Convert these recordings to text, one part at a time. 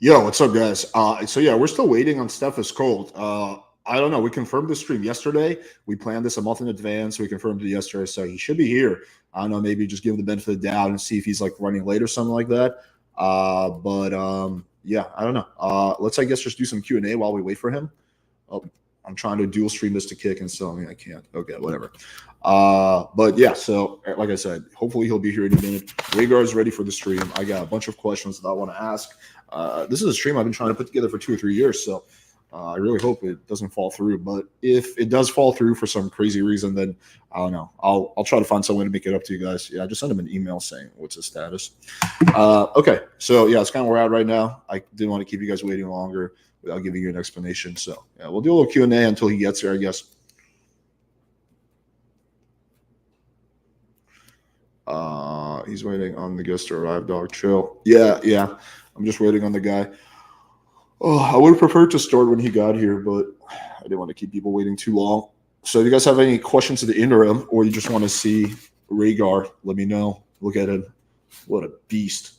Yo, what's up, guys? So yeah, we're still waiting on Steph is cold. I don't know. We confirmed the stream yesterday. We planned this a month in advance. We confirmed it yesterday, so he should be here. I don't know. Maybe just give him the benefit of the doubt and see if he's like running late or something like that. But yeah, I don't know. Let's I guess just do some Q&A while we wait for him. Oh, I'm trying to dual stream this to Kick and so I can't. Okay, whatever. But yeah, so like I said, hopefully he'll be here in a minute. Rhaegar is ready for the stream. I got a bunch of questions that I want to ask. This is a stream I've been trying to put together for 2 or 3 years, so I really hope it doesn't fall through. But if it does fall through for some crazy reason, then I don't know. I'll try to find some way to make it up to you guys. Yeah, I just sent him an email saying what's his status. Okay, so yeah, it's kind of where we're at right now. I didn't want to keep you guys waiting longer without giving you an explanation. So yeah, we'll do a little Q&A until he gets here, I guess. He's waiting on the guest to arrive, dog. Chill. Yeah. I'm just waiting on the guy. Oh, I would have preferred to start when he got here, but I didn't want to keep people waiting too long. So if you guys have any questions to the interim or you just want to see Rhaegar, let me know. Look at him. What a beast.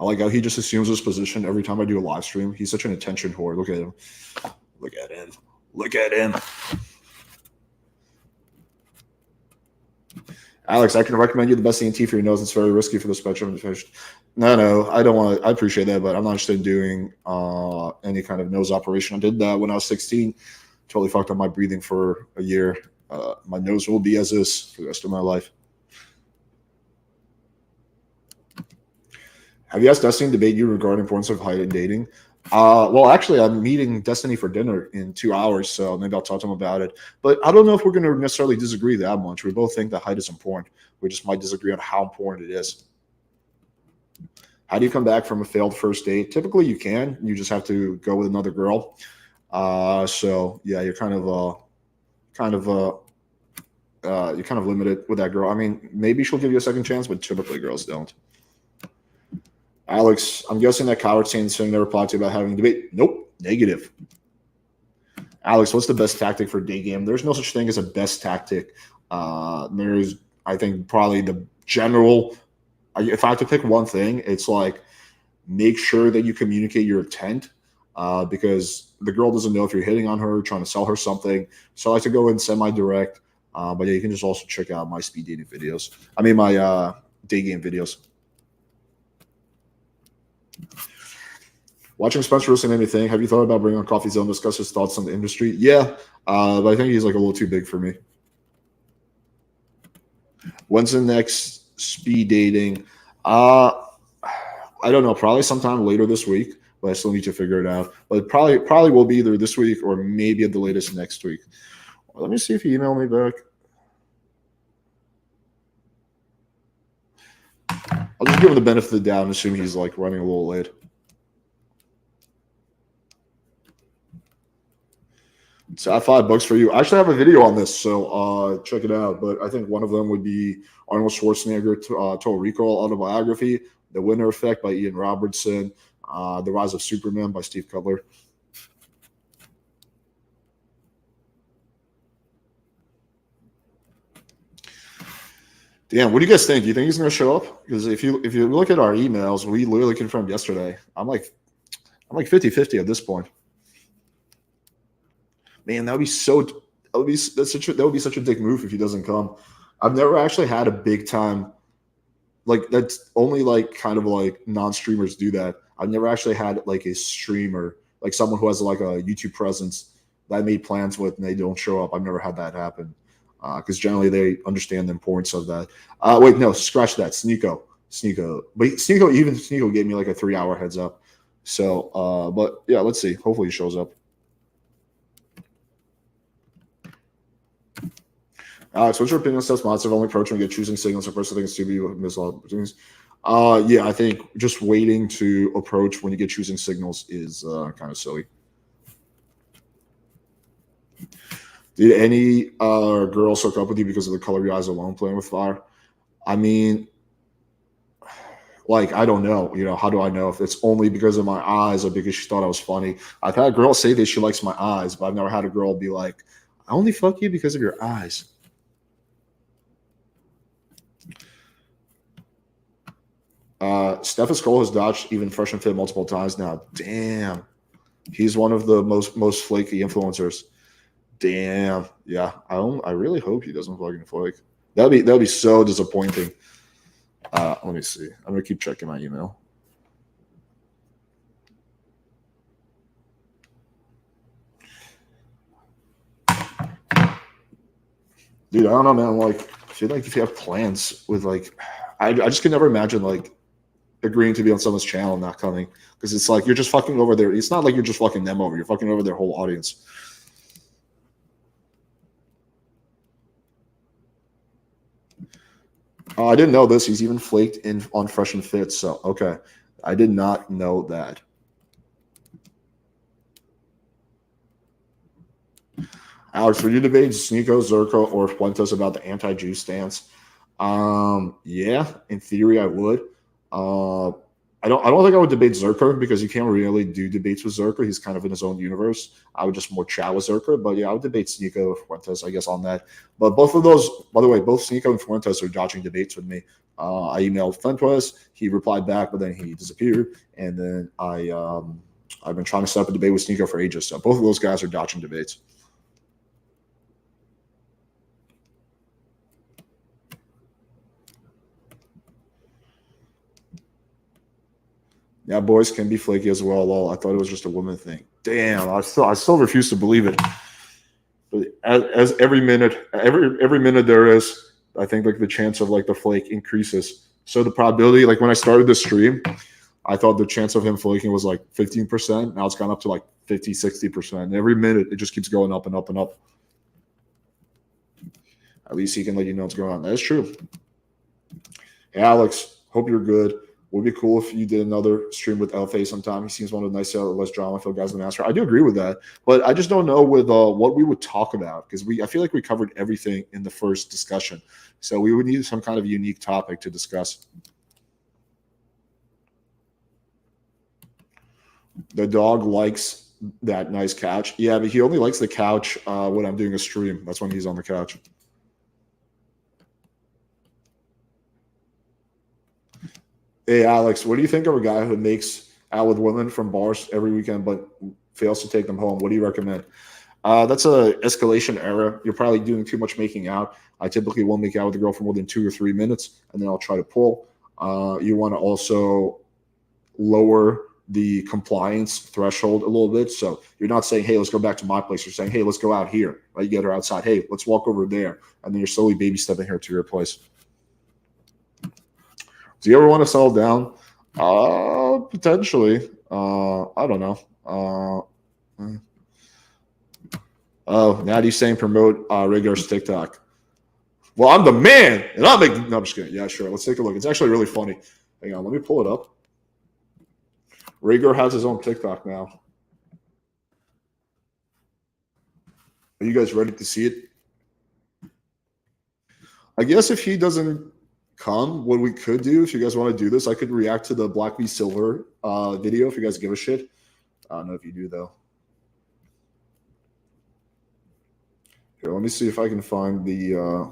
I like how he just assumes his position every time I do a live stream. He's such an attention whore. Look at him. Look at him. Look at him. Alex, I can recommend you the best ENT for your nose. It's very risky for the spectrum of fish. No, I don't want to. I appreciate that, but I'm not interested in doing any kind of nose operation. I did that when I was 16. Totally fucked up my breathing for a year. My nose will be as is for the rest of my life. Have you asked Destiny to debate you regarding importance of height in dating? Well, actually, I'm meeting Destiny for dinner in 2 hours, so maybe I'll talk to him about it. But I don't know if we're going to necessarily disagree that much. We both think that height is important. We just might disagree on how important it is. How do you come back from a failed first date? Typically, you can. You just have to go with another girl. So yeah, you're kind of limited with that girl. I mean, maybe she'll give you a second chance, but typically girls don't. Alex, I'm guessing that Coward Saints never replied to you about having a debate. Nope, negative. Alex, what's the best tactic for day game? There's no such thing as a best tactic. There's, I think, probably the general. If I have to pick one thing, it's like make sure that you communicate your intent because the girl doesn't know if you're hitting on her, trying to sell her something. So I like to go in semi-direct. But yeah, you can just also check out my speed dating videos. I mean, my day game videos. Watching Spencer Wilson made me think, have you thought about bringing on Coffee Zone to discuss his thoughts on the industry? Yeah, but I think he's like a little too big for me. When's the next speed dating? I don't know. Probably sometime later this week, but I still need to figure it out. But probably will be either this week or maybe at the latest next week. Let me see if he emailed me back. I'll just give him the benefit of the doubt and assume he's like running a little late. So at $5 for you. I actually have a video on this, so check it out. But I think one of them would be Arnold Schwarzenegger, Total Recall autobiography, The Winner Effect by Ian Robertson, The Rise of Superman by Steve Cutler. Damn, what do you guys think? Do you think he's going to show up? Because if you look at our emails, we literally confirmed yesterday. I'm like 50-50 at this point. Man, that would be such a dick move if he doesn't come. I've never actually had a big time like that's only like kind of like non-streamers do that. I've never actually had like a streamer, like someone who has like a YouTube presence that I made plans with and they don't show up. I've never had that happen. Because generally they understand the importance of that. Wait, no, scratch that. Sneeko. But Sneeko gave me like a 3-hour heads up. So, but yeah, let's see. Hopefully he shows up. Alex, what's your opinion on Steph's mindset of only approaching and get choosing signals or personal things to be miss all opportunities? Yeah, I think just waiting to approach when you get choosing signals is kind of silly. Did any girls hook up with you because of the color of your eyes alone playing with fire? I mean, like, I don't know. You know, how do I know if it's only because of my eyes or because she thought I was funny? I've had girls say that she likes my eyes, but I've never had a girl be like, I only fuck you because of your eyes. Steph Cole has dodged even fresh and fit multiple times now. Damn. He's one of the most flaky influencers. Damn. Yeah. I really hope he doesn't fucking flake. That'd be so disappointing. Let me see. I'm gonna keep checking my email. Dude, I don't know, man. Like, I feel like if you have plans with like, I just can never imagine like agreeing to be on someone's channel and not coming, because it's like you're just fucking over there. It's not like you're just fucking them over. You're fucking over their whole audience. I didn't know this. He's even flaked in on Fresh and Fit. So okay, I did not know that. Alex, would you debate Sneeko, Zerko, or Fuentes about the anti-Jew stance? Yeah, in theory, I would. I don't think I would debate Zerko, because you can't really do debates with Zerko. He's kind of in his own universe. I would just more chat with Zerko. But yeah, I would debate Sneeko or Fuentes, I guess, on that. But both of those, by the way, both Sneeko and Fuentes are dodging debates with me. I emailed Fuentes, he replied back, but then he disappeared. And then I've been trying to set up a debate with Sneeko for ages. So both of those guys are dodging debates. Yeah, boys can be flaky as well. Lol. I thought it was just a woman thing. Damn, I still refuse to believe it. But as every minute there is, I think like the chance of like the flake increases. So the probability, like when I started the stream, I thought the chance of him flaking was like 15%. Now it's gone up to like 50, 60%. And every minute it just keeps going up and up and up. At least he can let you know what's going on. That's true. Hey, Alex, hope you're good. Would be cool if you did another stream with LFA sometime. He seems one of the nicer, less drama-filled guys in the master. I do agree with that, but I just don't know with what we would talk about, because I feel like we covered everything in the first discussion. So we would need some kind of unique topic to discuss. The dog likes that nice couch. Yeah, but he only likes the couch when I'm doing a stream. That's when he's on the couch. Hey, Alex, what do you think of a guy who makes out with women from bars every weekend but fails to take them home? What do you recommend? That's a escalation error. You're probably doing too much making out. I typically won't make out with a girl for more than 2 or 3 minutes, and then I'll try to pull. You want to also lower the compliance threshold a little bit. So you're not saying, hey, let's go back to my place. You're saying, hey, let's go out here. Right? You get her outside. Hey, let's walk over there. And then you're slowly baby stepping her to your place. Do you ever want to settle down? Potentially. I don't know. Oh, Natty's saying promote Rhaegar's TikTok. Well, I'm the man, and I'm making. No, I'm just kidding. Yeah, sure. Let's take a look. It's actually really funny. Hang on, let me pull it up. Rhaegar has his own TikTok now. Are you guys ready to see it? I guess if he doesn't come, what we could do, if you guys want to do this, I could react to the Black v Silver video if you guys give a shit. I don't know if you do, though. Here, let me see if I can find the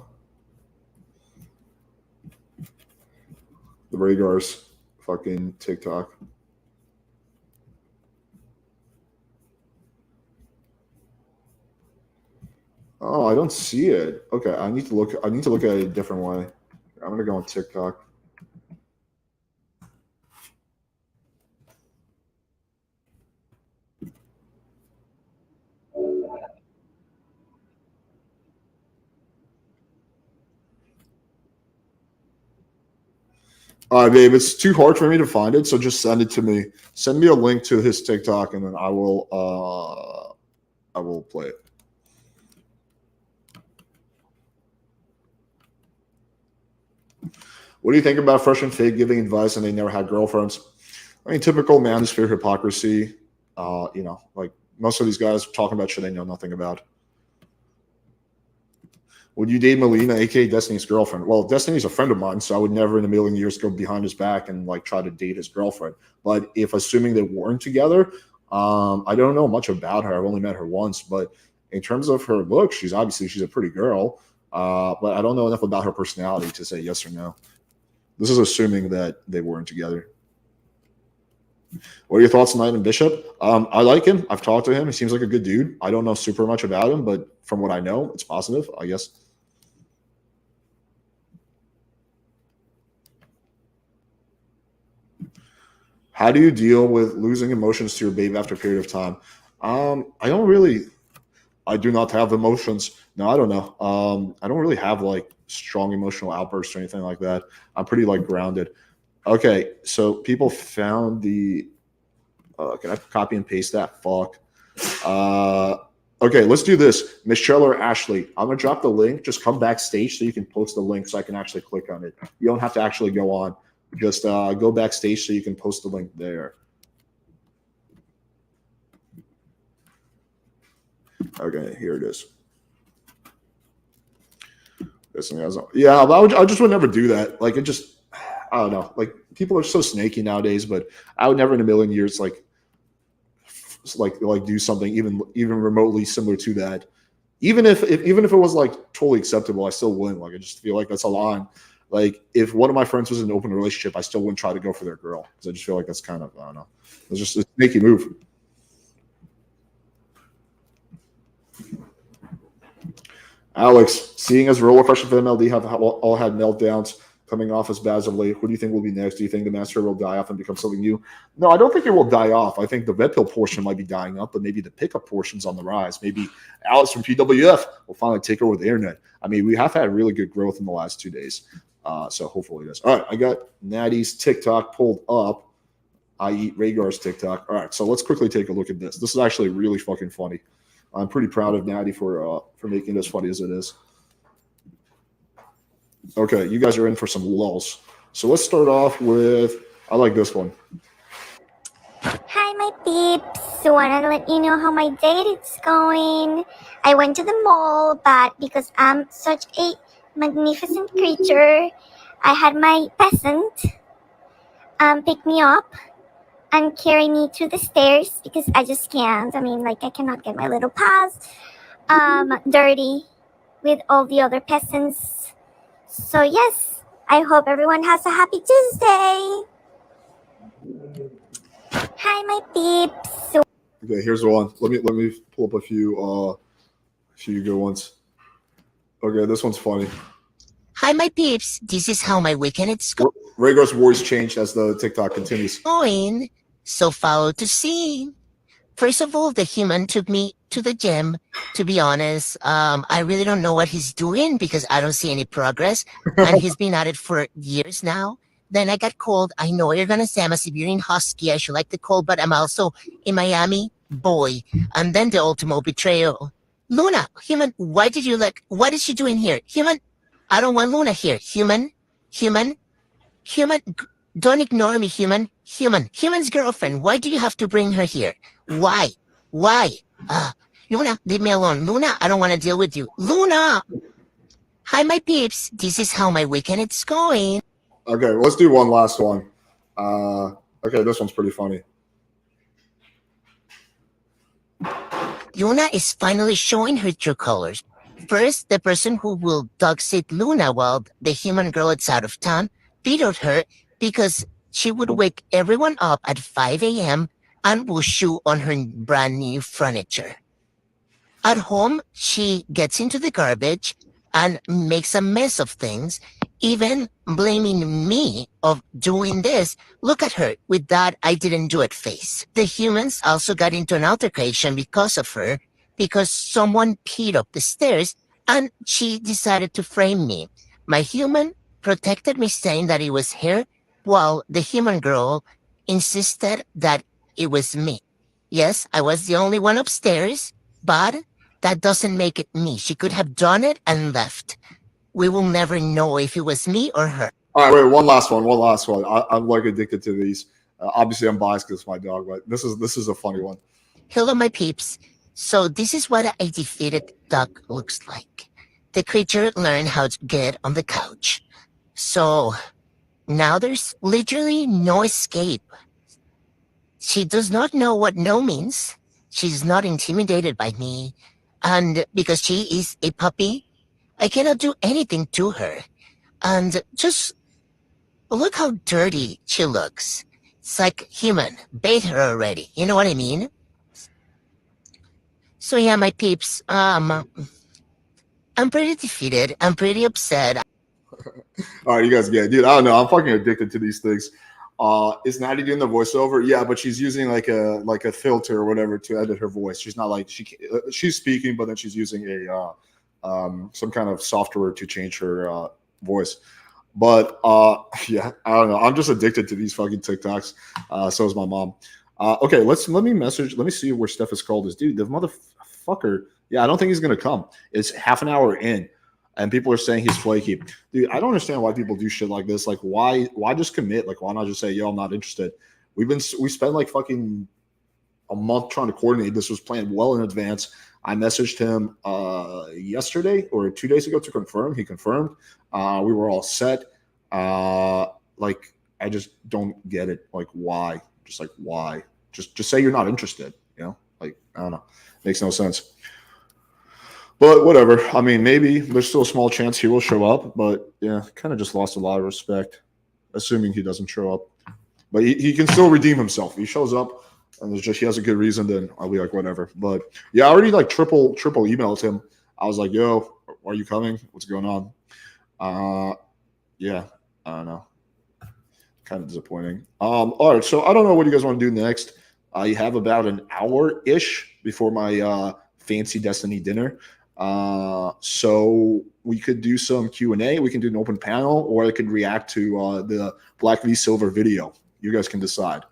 Rhaegar's fucking TikTok. Oh, I don't see it. Okay, I need to look at it a different way. I'm gonna go on TikTok. All right, babe, it's too hard for me to find it, so just send it to me. Send me a link to his TikTok, and then I will play it. What do you think about Fresh and Fit giving advice and they never had girlfriends? I mean, typical manosphere hypocrisy. Like most of these guys talking about shit they know nothing about. Would you date Melina, aka Destiny's girlfriend? Well, Destiny's a friend of mine, so I would never in a million years go behind his back and like try to date his girlfriend. But if assuming they weren't together, I don't know much about her. I've only met her once, but in terms of her look, she's a pretty girl. But I don't know enough about her personality to say yes or no. This is assuming that they weren't together. What are your thoughts on Knight and Bishop? I like him. I've talked to him. He seems like a good dude. I don't know super much about him, but from what I know, it's positive, I guess. How do you deal with losing emotions to your babe after a period of time? I do not have emotions. No, I don't know. I don't really have like strong emotional outbursts or anything like that. I'm pretty like grounded. Okay, so people found the. Can I copy and paste that? Fuck. Okay, let's do this. Michelle or Ashley, I'm gonna drop the link. Just come backstage so you can post the link so I can actually click on it. You don't have to actually go on. Just go backstage so you can post the link there. Okay, here it is. Yeah, I just would never do that. Like, I don't know. Like, people are so snaky nowadays, but I would never in a million years like do something even remotely similar to that. Even if it was like totally acceptable, I still wouldn't. Like, I just feel like that's a line. Like, if one of my friends was in an open relationship, I still wouldn't try to go for their girl because I just feel like that's kind of, I don't know. It's just a sneaky move. Alex, seeing as roller crush of MLD have all had meltdowns coming off as bad of late, who do you think will be next? Do you think the master will die off and become something new? No, I don't think it will die off. I think the red pill portion might be dying up, but maybe the pickup portion's on the rise. Maybe Alex from PWF will finally take over the internet. I mean, we have had really good growth in the last 2 days. So hopefully this. All right, I got Natty's TikTok pulled up, i.e. Rhaegar's TikTok. All right, so let's quickly take a look at this. This is actually really fucking funny. I'm pretty proud of Natty for making it as funny as it is. Okay, you guys are in for some lulls. So let's start off with, I like this one. Hi, my peeps. Wanted to let you know how my date is going. I went to the mall, but because I'm such a magnificent creature, I had my peasant pick me up and carry me to the stairs because I just can't. I mean, like, I cannot get my little paws dirty with all the other peasants. So yes, I hope everyone has a happy Tuesday. Hi, my peeps. Okay, here's one. Let me pull up a few good ones. Okay, this one's funny. Hi, my peeps. This is how my weekend is Rhaegar's voice changed as the TikTok continues. going. So follow to see. First of all, the human took me to the gym. To be honest, I really don't know what he's doing because I don't see any progress. And he's been at it for years now. Then I got cold. I know you're going to say I'm a Siberian husky. I should like the cold, but I'm also a Miami boy. And then the ultimate betrayal. Luna, human, what is she doing here? Human, I don't want Luna here. Human, don't ignore me, human's girlfriend. Why do you have to bring her here? Why? Luna, leave me alone. Luna, I don't want to deal with you. Luna! Hi, my peeps. This is how my weekend is going. Okay, let's do one last one. Okay, this one's pretty funny. Luna is finally showing her true colors. First, the person who will dog sit Luna while the human girl is out of town vetoed her because she would wake everyone up at 5 a.m. and will chew on her brand new furniture. At home, she gets into the garbage and makes a mess of things, even blaming me of doing this. Look at her with that I didn't do it face. The humans also got into an altercation because of her, because someone peed up the stairs and she decided to frame me. My human protected me saying that it was her, while the human girl insisted that it was me. Yes, I was the only one upstairs, but that doesn't make it me. She could have done it and left. We will never know if it was me or her. All right, wait, one last one. I'm like addicted to these. Obviously, I'm biased because it's my dog, but this is a funny one. Hello, my peeps. So this is what a defeated duck looks like. The creature learned how to get on the couch. So now there's literally no escape. She does not know what no means. She's not intimidated by me. And because she is a puppy, I cannot do anything to her. And just Look how dirty she looks. It's like human. Bathe her already. You know what I mean? So yeah, my peeps, I'm pretty defeated. I'm pretty upset. All right, you guys get it. Dude, I don't know. I'm fucking addicted to these things. Is Natty doing the voiceover? Yeah, but she's using like a filter or whatever to edit her voice. She's not like she's speaking, but then she's using a some kind of software to change her voice. But yeah, I don't know. I'm just addicted to these fucking TikToks. So is my mom. Okay, let me see where Steph is called. This dude, the motherfucker. Yeah, I don't think he's gonna come. It's half an hour in, and people are saying he's flaky. Dude, I don't understand why people do shit like this. Like, why just commit? Like, why not just say, yo, I'm not interested? We spent like fucking a month trying to coordinate. This was planned well in advance. I messaged him yesterday or 2 days ago to confirm. He confirmed. We were all set. Like, I just don't get it. Like, why? Just like, why? Just say you're not interested. You know, like, I don't know. Makes no sense. But whatever. I mean, maybe there's still a small chance he will show up. But yeah, kind of just lost a lot of respect, assuming he doesn't show up. But he can still redeem himself. If he shows up and there's he has a good reason, then I'll be like, whatever. But yeah, I already like triple emailed him. I was like, yo, are you coming? What's going on? Yeah, I don't know. Kind of disappointing. All right, so I don't know what you guys want to do next. You have about an hour-ish before my fancy Destiny dinner. So we could do some Q&A. We can do an open panel, or I could react to the Black v Silver video. You guys can decide.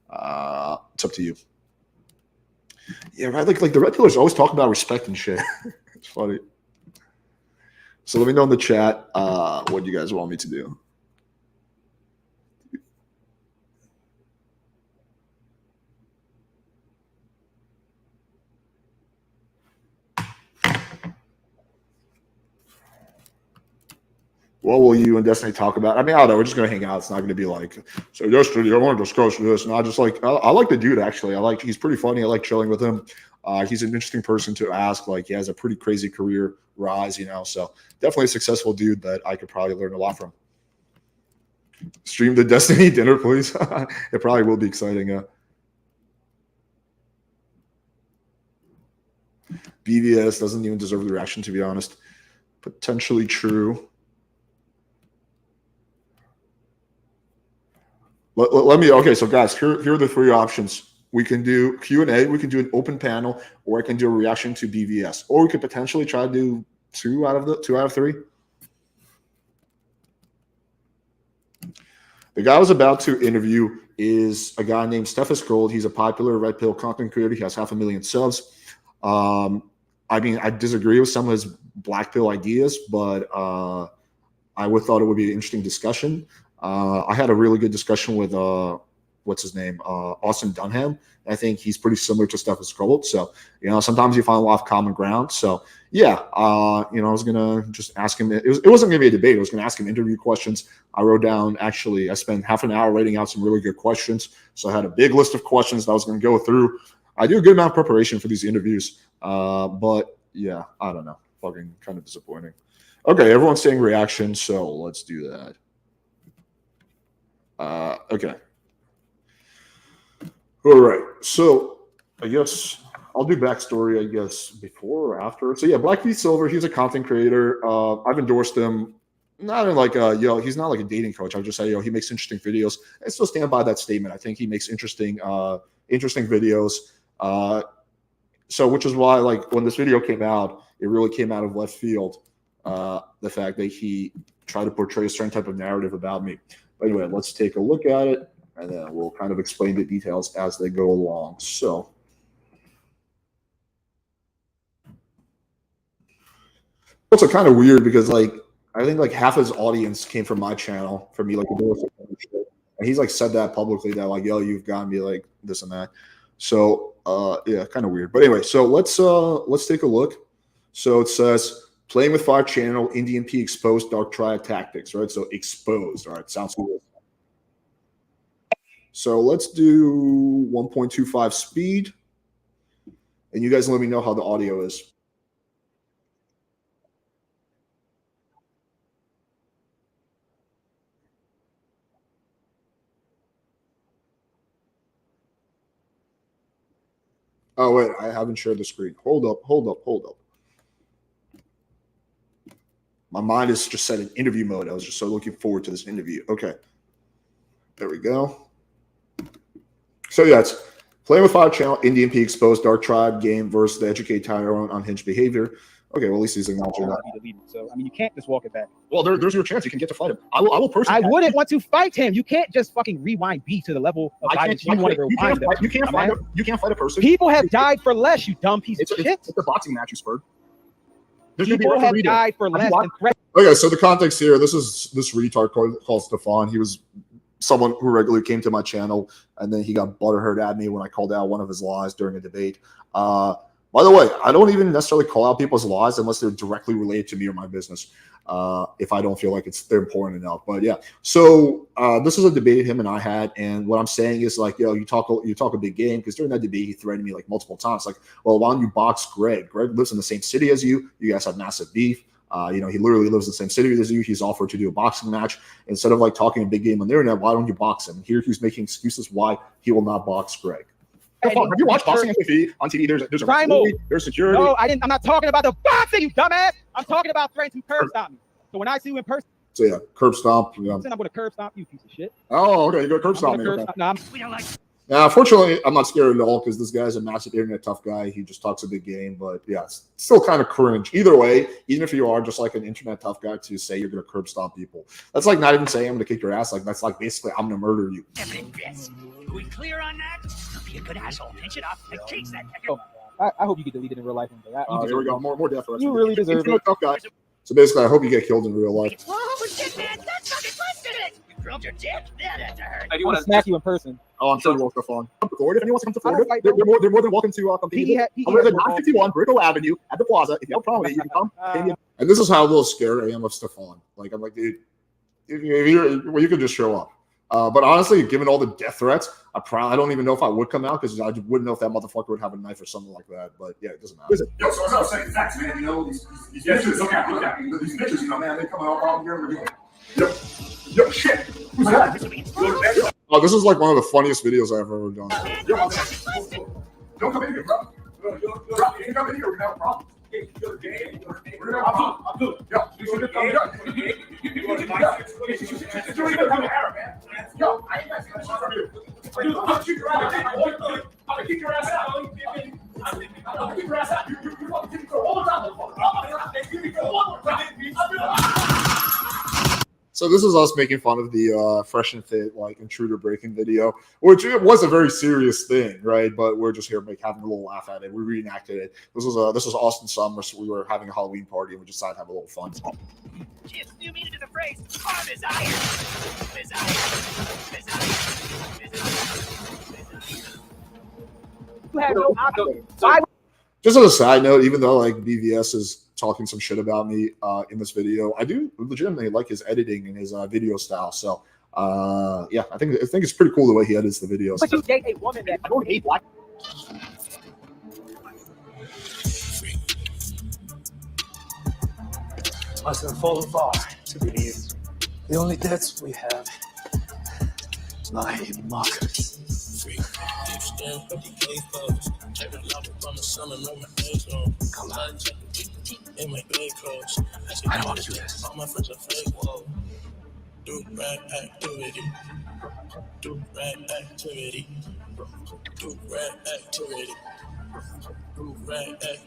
It's up to you. Yeah, right. Like the red pillars always talk about respect and shit. It's funny. So let me know in the chat what you guys want me to do. What will you and Destiny talk about? I mean, I don't know. We're just gonna hang out. It's not gonna be like, so Destiny, I want to discuss this. And I just like, I like the dude actually. He's pretty funny. I like chilling with him. He's an interesting person to ask. Like, he has a pretty crazy career rise, you know. So definitely a successful dude that I could probably learn a lot from. Stream the Destiny dinner, please. It probably will be exciting. BVS doesn't even deserve the reaction, to be honest. Potentially true. Let me. Okay, so guys, here are the three options. We can do Q&A, we can do an open panel, or I can do a reaction to BVS, or we could potentially try to do two out of three. The guy I was about to interview is a guy named Stephus Gold. He's a popular red pill content creator. He has 500,000 subs. I mean, I disagree with some of his black pill ideas, but I would thought it would be an interesting discussion. I had a really good discussion with what's his name, Austin Dunham. I think he's pretty similar to Stephus Gold. So, you know, sometimes you find a lot of common ground. So, yeah, you know, I was gonna just ask him. It wasn't gonna be a debate. I was gonna ask him interview questions. I wrote down. Actually, I spent half an hour writing out some really good questions. So I had a big list of questions that I was gonna go through. I do a good amount of preparation for these interviews. But yeah, I don't know. Fucking kind of disappointing. Okay, everyone's saying reaction, so let's do that. Okay. All right. So I guess I'll do backstory, I guess, before or after. So yeah, Black v Silver, he's a content creator. I've endorsed him. Not in like he's not like a dating coach. I'll just say, he makes interesting videos. I still stand by that statement. I think he makes interesting videos. So which is why, like, when this video came out, it really came out of left field. The fact that he tried to portray a certain type of narrative about me. But anyway, let's take a look at it, and then we'll kind of explain the details as they go along. So also kind of weird because, like, I think like half his audience came from my channel, from me, like, and he's like said that publicly, that like, yo, you've got me like this and that. So yeah, kind of weird. But anyway, so let's take a look. So it says, playing with Fire channel, Indian P exposed dark triad tactics, right? So exposed. All right, sounds cool. So let's do 1.25 speed. And you guys let me know how the audio is. Oh wait, I haven't shared the screen. Hold up. My mind is just set in interview mode. I was just so looking forward to this interview. Okay, there we go. So yeah, it's playing with Fire Channel, Indian P exposed Dark Tribe game versus the Educate Tyrone unhinged behavior. Okay, well at least he's acknowledging that. So I mean, you can't just walk it back. Well, there's your chance. You can get to fight him. I will personally. I wouldn't want to fight him. You can't just fucking rewind B to the level of violence you want to rewind them. You can't fight a person. People have died for less, you dumb piece of shit. It's a boxing match, you spurred. People have died for less than threat. Okay, so the context here, this retard called Stefan. He was someone who regularly came to my channel, and then he got butthurt at me when I called out one of his lies during a debate. By the way, I don't even necessarily call out people's lies unless they're directly related to me or my business, if I don't feel like they're important enough. But yeah, so this is a debate him and I had, and what I'm saying is like, yo, you talk a big game, because during that debate he threatened me like multiple times, like, well, why don't you box Greg? Greg lives in the same city as you. You guys have massive beef. He literally lives in the same city as you. He's offered to do a boxing match. Instead of like talking a big game on the internet, why don't you box him? Here he's making excuses why he will not box Greg. Have you watched boxing on TV? There's a referee, there's security. No, I didn't. I'm not talking about the boxing, you dumbass. I'm talking about threatening to curb stop me. So when I see you in person, so yeah, curb stomp. I'm going to curb stomp you, piece of shit. Oh, okay, you go curb stomp me. Okay. We don't like. Now, unfortunately, I'm not scared at all because this guy's a massive internet tough guy. He just talks a big game, but yeah, it's still kind of cringe. Either way, even if you are just like an internet tough guy to say you're going to curb stomp people, that's like not even saying I'm going to kick your ass. Like that's like basically I'm going to murder you. Are we clear on that? Don't be a good asshole. Pinch it up and chase that. Oh, I hope you get deleted in real life. Here we go. More death threats. You really deserve it. Tough guy. So basically, I hope you get killed in real life. Oh shit, man! That's fucking busted it. You grilled your dick. That had to hurt. I do want to smack you in person. Oh, I'm sure you will go fun. Come to Florida. If anyone wants to come to Florida, they're more than welcome to come to you. I'm at 951 Brickell Avenue at the Plaza. If you have a problem with it, you can come. And this is how a little scared I am of Stefan. Like I'm like, dude, you could just show up. But honestly, given all the death threats, I don't even know if I would come out because I wouldn't know if that motherfucker would have a knife or something like that. But yeah, it doesn't matter. Yo, so I was saying facts, man. You know, these bitches, look at these bitches, you know, man, they coming all here. We're doing. Yo, shit. Who's that? Oh, this is like one of the funniest videos I've ever done. Yo, don't come in here, bro. You come in here, we're gonna have a problem. I'm good. Yo, you should have come here. Yo, I ain't got to from you. I'll kick your ass out. I'll kick your ass out. I'll kick your ass out. You fucking kick your all the time. So this is us making fun of the Fresh and Fit like intruder breaking video, which it was a very serious thing, right? But we're just here having a little laugh at it. We reenacted it. This was Austin Summer, so we were having a Halloween party and we decided to have a little fun. Chips, new meaning to the phrase harm is iron. You have no option. Just as a side note, even though like BVS is talking some shit about me in this video, I do legitimately like his editing and his video style. So yeah, I think it's pretty cool the way he edits the videos. But you date a woman that I don't hate black. Must have fallen far to believe the only debts we have lie mockers. Come on. I don't want to do this.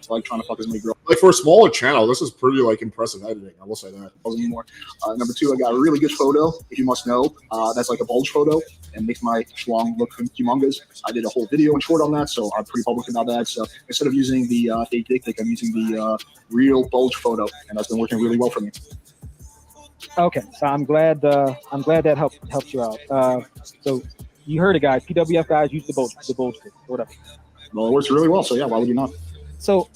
Like trying to fuck as many girls. Like for a smaller channel, this is pretty like impressive editing. I will say that. Anymore. Number two, I got a really good photo. If you must know, that's like a bulge photo and makes my schlong look humongous. I did a whole video and short on that, so I'm pretty public about that. So instead of using the fake dick pic, I'm using the real bulge photo, and that's been working really well for me. Okay, so I'm glad that helped you out. So you heard it, guys. PWF guys use the bulge pic, whatever. Well, it works really well. So yeah, why would you not? So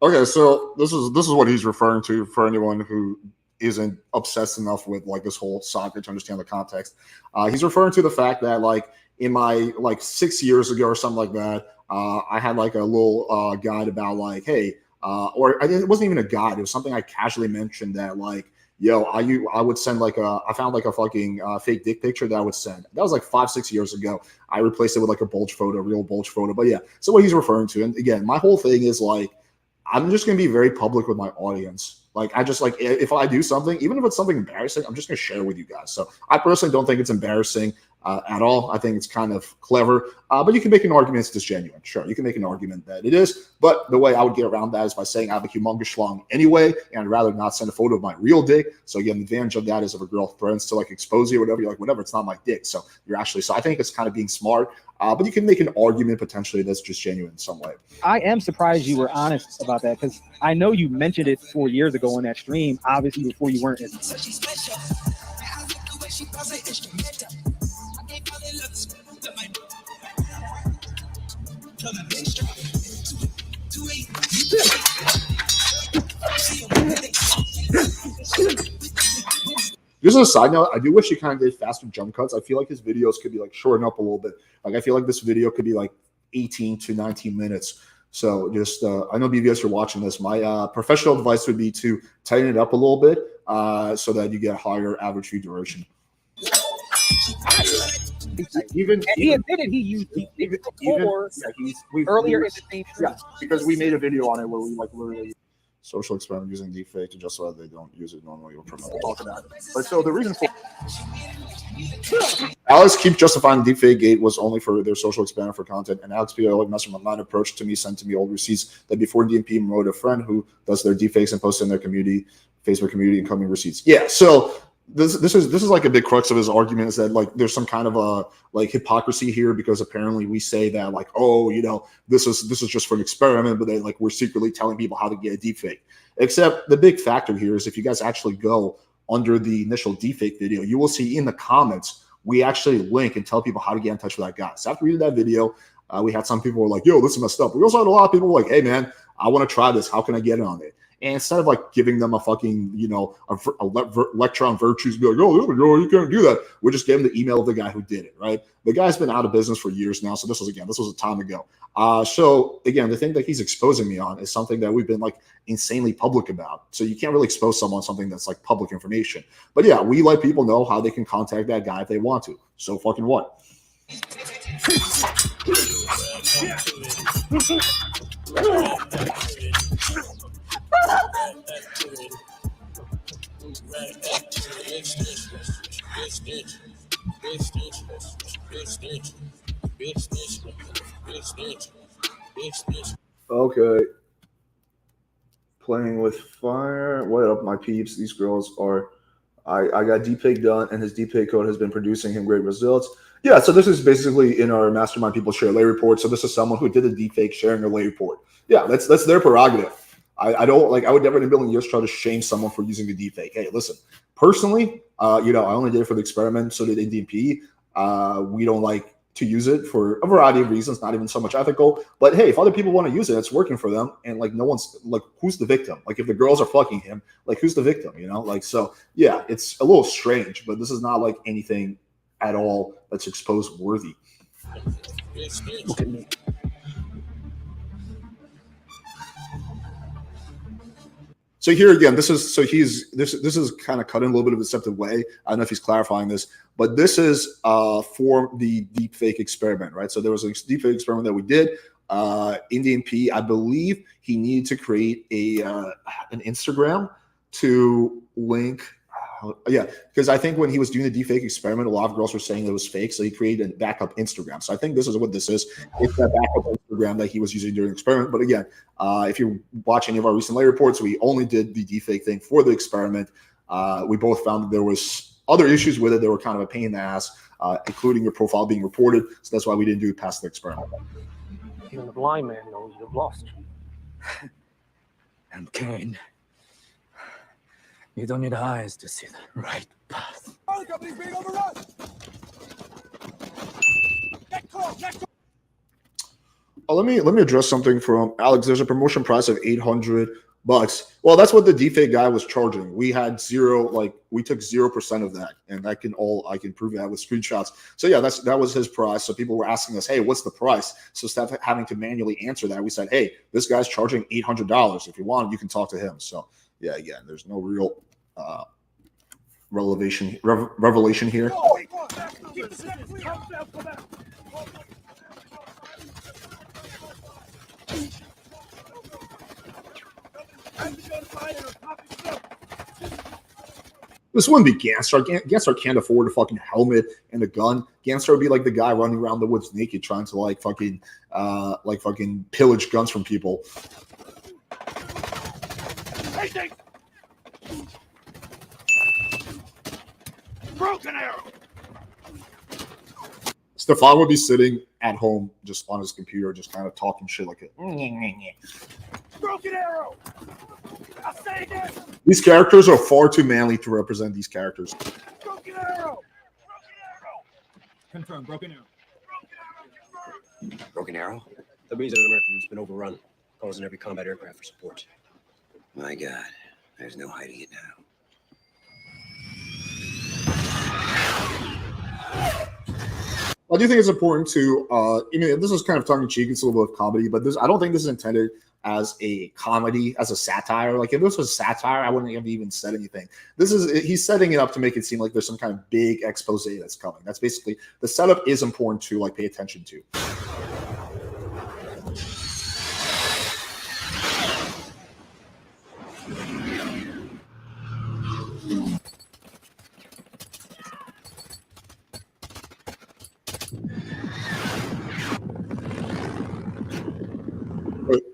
okay, so this is what he's referring to for anyone who isn't obsessed enough with like this whole saga to understand the context. He's referring to the fact that like in my like 6 years ago or something like that, I had like a little guide about like, hey, or it wasn't even a guide. It was something I casually mentioned that like, yo, I would send like I found like a fucking fake dick picture that I would send. That was like 5-6 years ago. I replaced it with like a bulge photo, real bulge photo. But yeah, so what he's referring to, and again, my whole thing is like, I'm just gonna be very public with my audience. Like, I just like, if I do something, even if it's something embarrassing, I'm just gonna share with you guys. So I personally don't think it's embarrassing at all. I think it's kind of clever, but you can make an argument it's disgenuine. Sure, you can make an argument that it is, but the way I would get around that is by saying I have a humongous schlong anyway, and I'd rather not send a photo of my real dick. So again, the advantage of that is if a girl threatens to like expose you or whatever, you're like, whatever, it's not my dick. So you're actually, so I think it's kind of being smart, but you can make an argument potentially that's just genuine in some way. I am surprised you were honest about that, because I know you mentioned it 4 years ago on that stream, obviously before you weren't as Just as a side note, I do wish he kind of did faster jump cuts. I feel like his videos could be like shortened up a little bit. Like, I feel like this video could be like 18 to 19 minutes. So just, I know BVS, you're watching this. My professional advice would be to tighten it up a little bit so that you get higher average view duration. Even he admitted he used Deepfake before, earlier in the same stream. Yeah, because we made a video on it where we like literally social experiment using Deepfake, and just so that they don't use it normally, we'll talk about it. But so the reason for Alex keeps justifying Deepfake Gate was only for their social experiment for content, and Alex P. like Master Online approached to me, sent to me old receipts that before DMP wrote a friend who does their deepfakes and posts in their community, Facebook community, incoming receipts. Yeah, so this is like a big crux of his argument, is that like there's some kind of a like hypocrisy here, because apparently we say that like, oh, you know, this is just for an experiment, but then like we're secretly telling people how to get a deepfake. Except the big factor here is if you guys actually go under the initial deepfake video, you will see in the comments we actually link and tell people how to get in touch with that guy. So after we did that video, we had some people who were like, yo, this is messed up. We also had a lot of people like, hey man, I want to try this. How can I get in on it? And instead of like giving them a fucking, you know, a lecture on virtues, be like, oh, you can't do that, we just gave them the email of the guy who did it, right? The guy's been out of business for years now, so this was a time ago. So again, the thing that he's exposing me on is something that we've been like insanely public about. So you can't really expose someone on something that's like public information. But yeah, we let people know how they can contact that guy if they want to. So fucking what? Okay. Playing with fire. What up, my peeps? These girls are. I got Deepfake done, and his Deepfake code has been producing him great results. Yeah, so this is basically in our Mastermind People Share Lay report. So this is someone who did a Deepfake sharing a lay report. Yeah, that's their prerogative. I don't like. I would never in a million years try to shame someone for using the Deepfake. Hey, listen. Personally, you know, I only did it for the experiment. So did NDP. We don't like to use it for a variety of reasons, not even so much ethical. But hey, if other people want to use it, it's working for them. And like, no one's like, who's the victim? Like, if the girls are fucking him, like, who's the victim? You know, like, so yeah, it's a little strange, but this is not like anything at all that's exposed worthy. Look at me. So here again, this is kind of cut in a little bit of a deceptive way. I don't know if he's clarifying this, but this is for the deepfake experiment, right? So there was a deepfake experiment that we did. Indian P, I believe he needed to create an Instagram to link. Yeah, because I think when he was doing the deepfake experiment, a lot of girls were saying it was fake, so he created a backup Instagram. So I think this is what this is. It's that backup Instagram that he was using during the experiment. But again, if you watch any of our recent lay reports, we only did the deepfake thing for the experiment. We both found that there was other issues with it that were kind of a pain in the ass, including your profile being reported. So that's why we didn't do it past the experiment. Even the blind man knows you've lost. And Kane, you don't need eyes to see the right path. All the company's being overrun. Oh, let me address something from Alex. There's a promotion price of $800. Well, that's what the deepfake guy was charging. We had zero, like we took 0% of that, and I can prove that with screenshots. So yeah, that was his price. So people were asking us, hey, what's the price? So instead of having to manually answer that, we said, hey, this guy's charging $800. If you want, you can talk to him. So yeah, again, there's no real revelation here. This wouldn't be Ganstar. Ganstar can't afford a fucking helmet and a gun. Ganstar would be like the guy running around the woods naked, trying to like fucking pillage guns from people. Broken arrow. Stefan would be sitting at home, just on his computer, just kind of talking shit like it. Broken arrow. I'll say again. These characters are far too manly to represent these characters. Broken arrow. Confirm, broken arrow. Broken arrow? That means that an American has been overrun, calls in every combat aircraft for support. My God, there's no hiding it now. I do think it's important to, this is kind of tongue-in-cheek, it's a little bit of comedy, but I don't think this is intended as a comedy, as a satire. Like, if this was satire, I wouldn't have even said anything. He's setting it up to make it seem like there's some kind of big expose that's coming. That's basically, the setup is important to, like, pay attention to.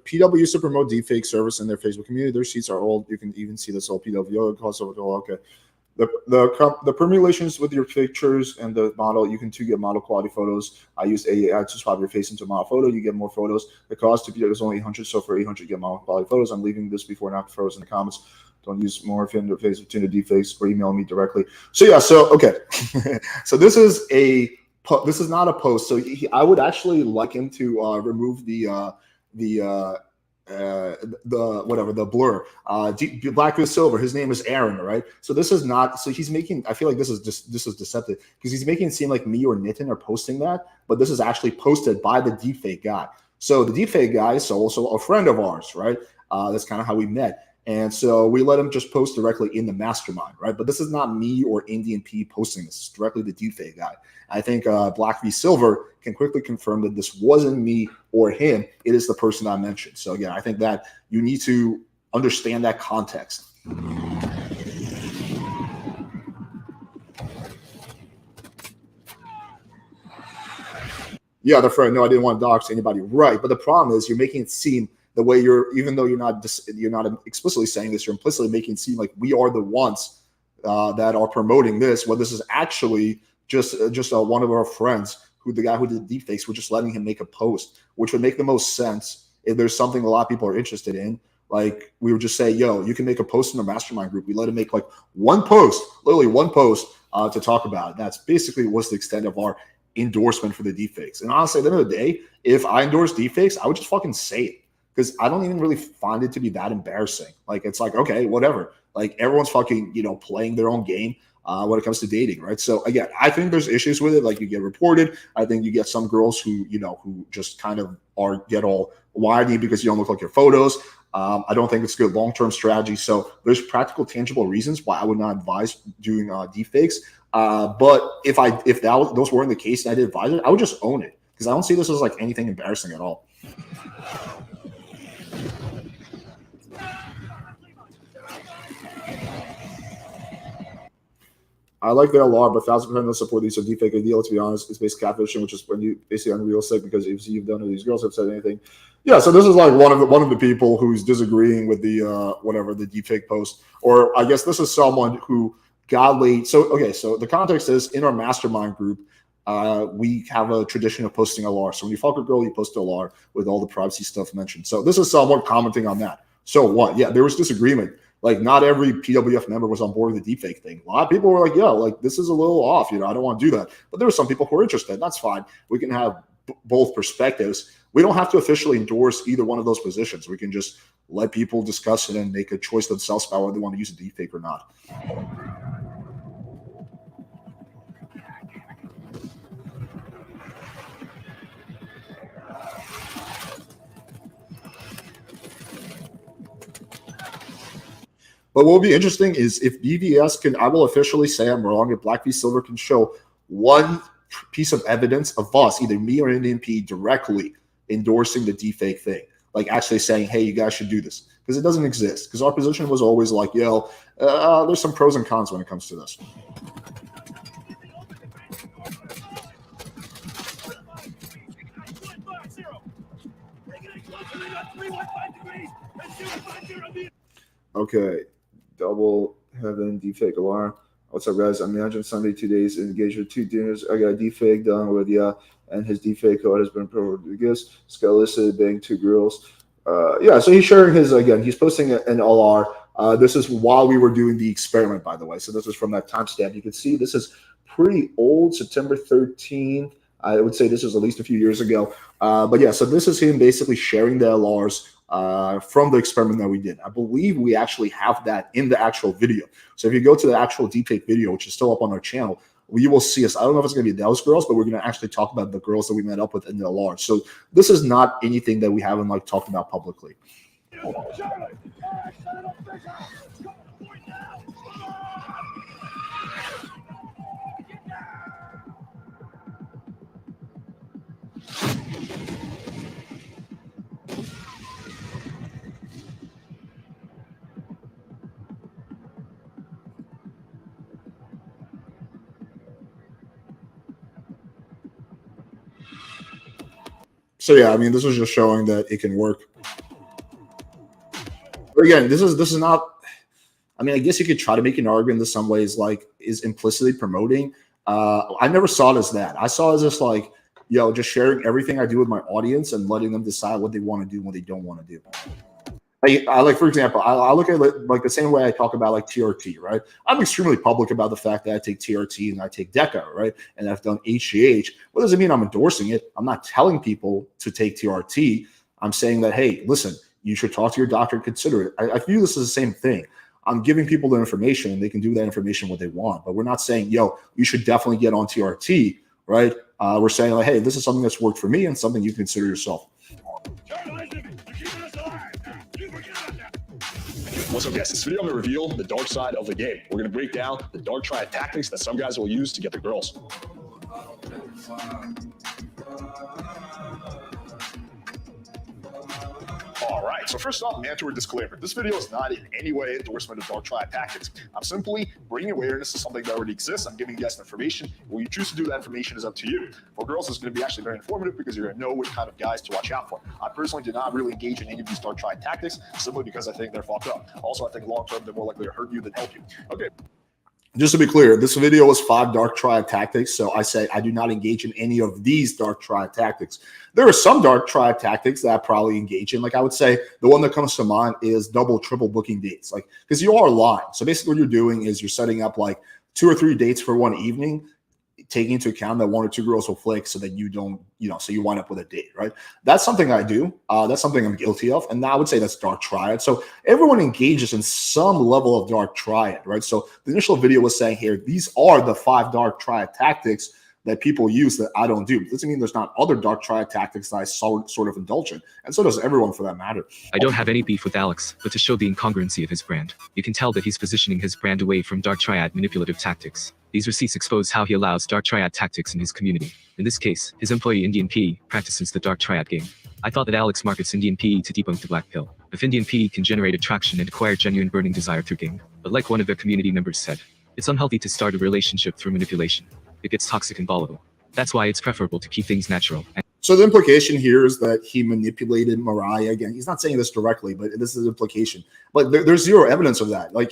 PW used to promote deepfake service in their Facebook community. Their sheets are old. You can even see this old PW. Okay. The permutations with your pictures and the model, you can too get model quality photos. I used AI to swap your face into a model photo. You get more photos. The cost to PW is only 800. So for 800, you get model quality photos. I'm leaving this before and after photos in the comments. Don't use more if your face between the deepfakes or email me directly. So yeah. So okay. So this is not a post. So I would actually like him to remove the blur. Black with silver, his name is Aaron, right? So this is not, so he's making, I feel like this is deceptive because he's making it seem like me or Nitin are posting that, but this is actually posted by the deepfake guy. So the deepfake guy is also a friend of ours, right? That's kind of how we met. And so we let him just post directly in the mastermind, right? But this is not me or Indian P posting this. It's directly the deepfake guy. I think Black v Silver can quickly confirm that this wasn't me or him. It is the person I mentioned. So again, I think that you need to understand that context. Yeah, the friend. No, I didn't want to dox anybody. Right, but the problem is you're making it seem the way even though you're not explicitly saying this, you're implicitly making it seem like we are the ones that are promoting this. Well, this is actually just one of our friends, the guy who did deepfakes. We're just letting him make a post, which would make the most sense if there's something a lot of people are interested in. Like, we would just say, yo, you can make a post in the mastermind group. We let him make like one post, literally one post to talk about it. That's basically what's the extent of our endorsement for the deepfakes. And honestly, at the end of the day, if I endorse deepfakes, I would just fucking say it. Because I don't even really find it to be that embarrassing. Like, it's like, okay, whatever. Like, everyone's fucking, playing their own game when it comes to dating, right? So again, I think there's issues with it. Like, you get reported. I think you get some girls who just kind of get all whiny because you don't look like your photos. I don't think it's a good long-term strategy. So there's practical, tangible reasons why I would not advise doing deepfakes. But if those weren't the case and I did advise it, I would just own it because I don't see this as like anything embarrassing at all. I like that a lot, but 1,000% don't support these. So deepfake ideal, to be honest, it's basically catfishing, which is when you basically unrealistic because if you've done it, these girls have said anything. Yeah, so this is like one of the people who's disagreeing with the the deepfake post, or I guess this is someone who got late. So okay, so the context is in our mastermind group, we have a tradition of posting LR. So when you fuck a girl, you post LR with all the privacy stuff mentioned. So this is someone commenting on that. So what? Yeah, there was disagreement. Like, not every PWF member was on board with the deepfake thing. A lot of people were like, yo, like, this is a little off. I don't want to do that. But there were some people who were interested. That's fine. We can have both perspectives. We don't have to officially endorse either one of those positions. We can just let people discuss it and make a choice themselves about whether they want to use a deepfake or not. But what will be interesting is if BVS can, I will officially say I'm wrong, if Black v Silver can show one piece of evidence of us, either me or Indian P, directly endorsing the deepfake thing, like actually saying, hey, you guys should do this, because it doesn't exist. Because our position was always like, yo, there's some pros and cons when it comes to this. Okay, double heaven deepfake alarm. What's up, guys? I'm Imagine Sunday 2 days engaged with 2 dinners. I got a deepfake done with and his deepfake code has been programmed to guess. Scott listed bang 2 girls. Yeah, so he's sharing his, again, he's posting an LR. This is while we were doing the experiment, by the way. So this is from that timestamp. You can see this is pretty old, September 13th. I would say this was at least a few years ago. But yeah, so this is him basically sharing the LRs from the experiment that we did. I believe we actually have that in the actual video. So if you go to the actual deepfake video, which is still up on our channel, you will see us. I don't know if it's going to be those girls, but we're going to actually talk about the girls that we met up with in the LR. So this is not anything that we haven't like talked about publicly. So yeah, I mean, this is just showing that it can work. But again, this is not. I mean, I guess you could try to make an argument in some ways, like is implicitly promoting. I never saw it as that. I saw it as just like, yo, just sharing everything I do with my audience and letting them decide what they want to do and what they don't want to do. I like, for example, I look at it like the same way I talk about like TRT, right? I'm extremely public about the fact that I take TRT and I take DECA, right? And I've done HGH. What does it mean I'm endorsing it? I'm not telling people to take TRT. I'm saying that, hey, listen, you should talk to your doctor and consider it. I view this as the same thing. I'm giving people the information and they can do that information what they want. But we're not saying, yo, you should definitely get on TRT, right? We're saying like, hey, this is something that's worked for me and something you consider yourself. What's up, guys? This video I'm going to reveal the dark side of the game. We're going to break down the dark triad tactics that some guys will use to get the girls. All right, so first off, mandatory disclaimer. This video is not in any way endorsement of dark triad tactics. I'm simply bringing awareness to something that already exists. I'm giving you guys the information. What you choose to do with that information is up to you. For girls, it's going to be actually very informative because you're going to know what kind of guys to watch out for. I personally did not really engage in any of these dark triad tactics simply because I think they're fucked up. Also, I think long-term, they're more likely to hurt you than help you. Okay. Just to be clear, this video was 5 dark triad tactics. So I say I do not engage in any of these dark triad tactics. There are some dark triad tactics that I probably engage in. Like I would say the one that comes to mind is double, triple booking dates. Like, because you are lying. So basically what you're doing is you're setting up like 2 or 3 dates for one evening, taking into account that 1 or 2 girls will flake so that you don't, so you wind up with a date, right? That's something I do. That's something I'm guilty of. And I would say that's dark triad. So everyone engages in some level of dark triad, right? So the initial video was saying here, these are the 5 dark triad tactics that people use that I don't do. It doesn't mean there's not other dark triad tactics that I sort of indulge in. And so does everyone for that matter. I don't have any beef with Alex, but to show the incongruency of his brand, you can tell that he's positioning his brand away from dark triad manipulative tactics. These receipts expose how he allows dark triad tactics in his community. In this case, his employee Indian P practices the dark triad game. I thought that Alex markets Indian P to debunk the black pill. If Indian P can generate attraction and acquire genuine burning desire through game. But like one of their community members said, it's unhealthy to start a relationship through manipulation. It gets toxic and volatile. That's why it's preferable to keep things natural. So the implication here is that he manipulated Mariah. Again, he's not saying this directly, but this is the implication. But there's zero evidence of that. Like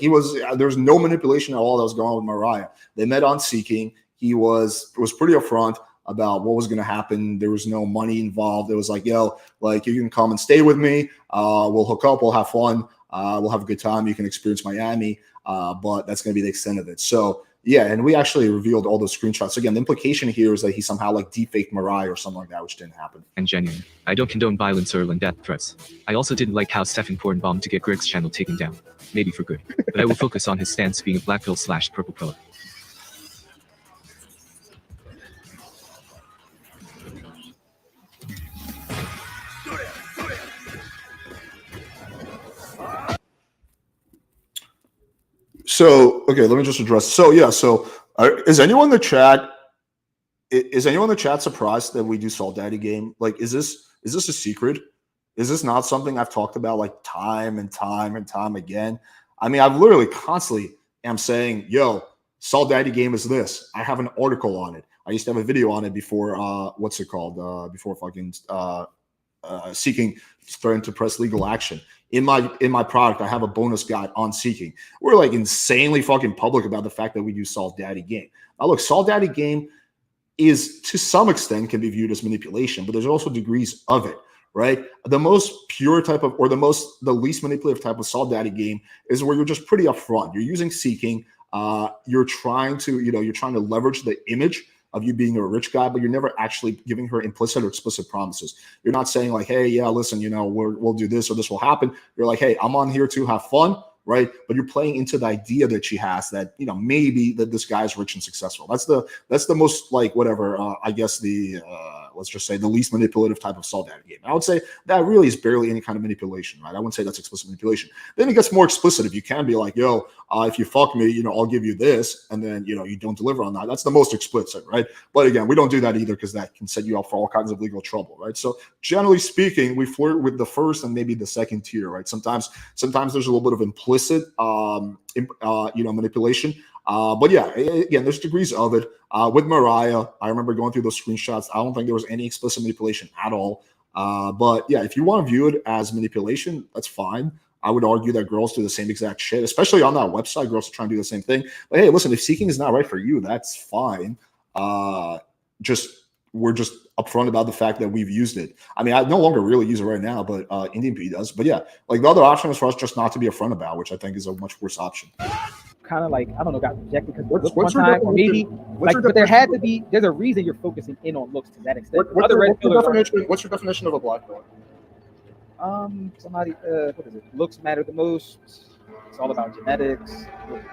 there's no manipulation at all that was going on with Mariah. They met on Seeking. He was pretty upfront about what was going to happen. There was no money involved. It was like, yo, like you can come and stay with me. We'll hook up. We'll have fun. We'll have a good time. You can experience Miami. But that's going to be the extent of it. So yeah, and we actually revealed all those screenshots. So again, the implication here is that he somehow like deepfaked Mariah or something like that, which didn't happen. And genuine. I don't condone violence or death threats. I also didn't like how Stefan Korn bombed to get Greg's channel taken down. Maybe for good. But I will focus on his stance being a black pill / purple pillar. So okay, let me just address. So yeah, so is anyone in the chat? Is anyone in the chat surprised that we do Salt Daddy game? Like, is this a secret? Is this not something I've talked about like time and time and time again? I mean, I've literally constantly am saying, "Yo, Salt Daddy game is this." I have an article on it. I used to have a video on it before. What's it called? Before fucking Seeking starting to press legal action. In my product, I have a bonus guide on Seeking. We're like insanely fucking public about the fact that we do Salt Daddy game. Now, look, Salt Daddy game is to some extent can be viewed as manipulation, but there's also degrees of it, right? The most pure type of, or the least manipulative type of Salt Daddy game is where you're just pretty upfront. You're using Seeking. You're trying to leverage the image of you being a rich guy, but you're never actually giving her implicit or explicit promises. You're not saying like, hey, yeah, listen, we'll do this or this will happen. You're like, hey, I'm on here to have fun, right? But you're playing into the idea that she has that, maybe that this guy's rich and successful. That's the most like whatever, I guess let's just say the least manipulative type of Salt Daddy game. I would say that really is barely any kind of manipulation, right? I wouldn't say that's explicit manipulation. Then it gets more explicit if you can be like, yo, if you fuck me, I'll give you this, and then you don't deliver on that. That's the most explicit, right? But again, we don't do that either because that can set you up for all kinds of legal trouble, right? So generally speaking, we flirt with the first and maybe the second tier, right? Sometimes there's a little bit of implicit manipulation. But yeah, again, there's degrees of it. With Mariah, I remember going through those screenshots. I don't think there was any explicit manipulation at all. But yeah, if you want to view it as manipulation, that's fine. I would argue that girls do the same exact shit, especially on that website. Girls are trying to do the same thing. But hey, listen, if Seeking is not right for you, that's fine. We're just upfront about the fact that we've used it. I mean, I no longer really use it right now, but Indian P does. But yeah, like the other option is for us just not to be upfront about, which I think is a much worse option. Kind of like, I don't know, got rejected because looks one time, or maybe like, but there's a reason you're focusing in on looks to that extent. What's your definition of a black belt? Somebody, what is it? Looks matter the most. It's all about genetics.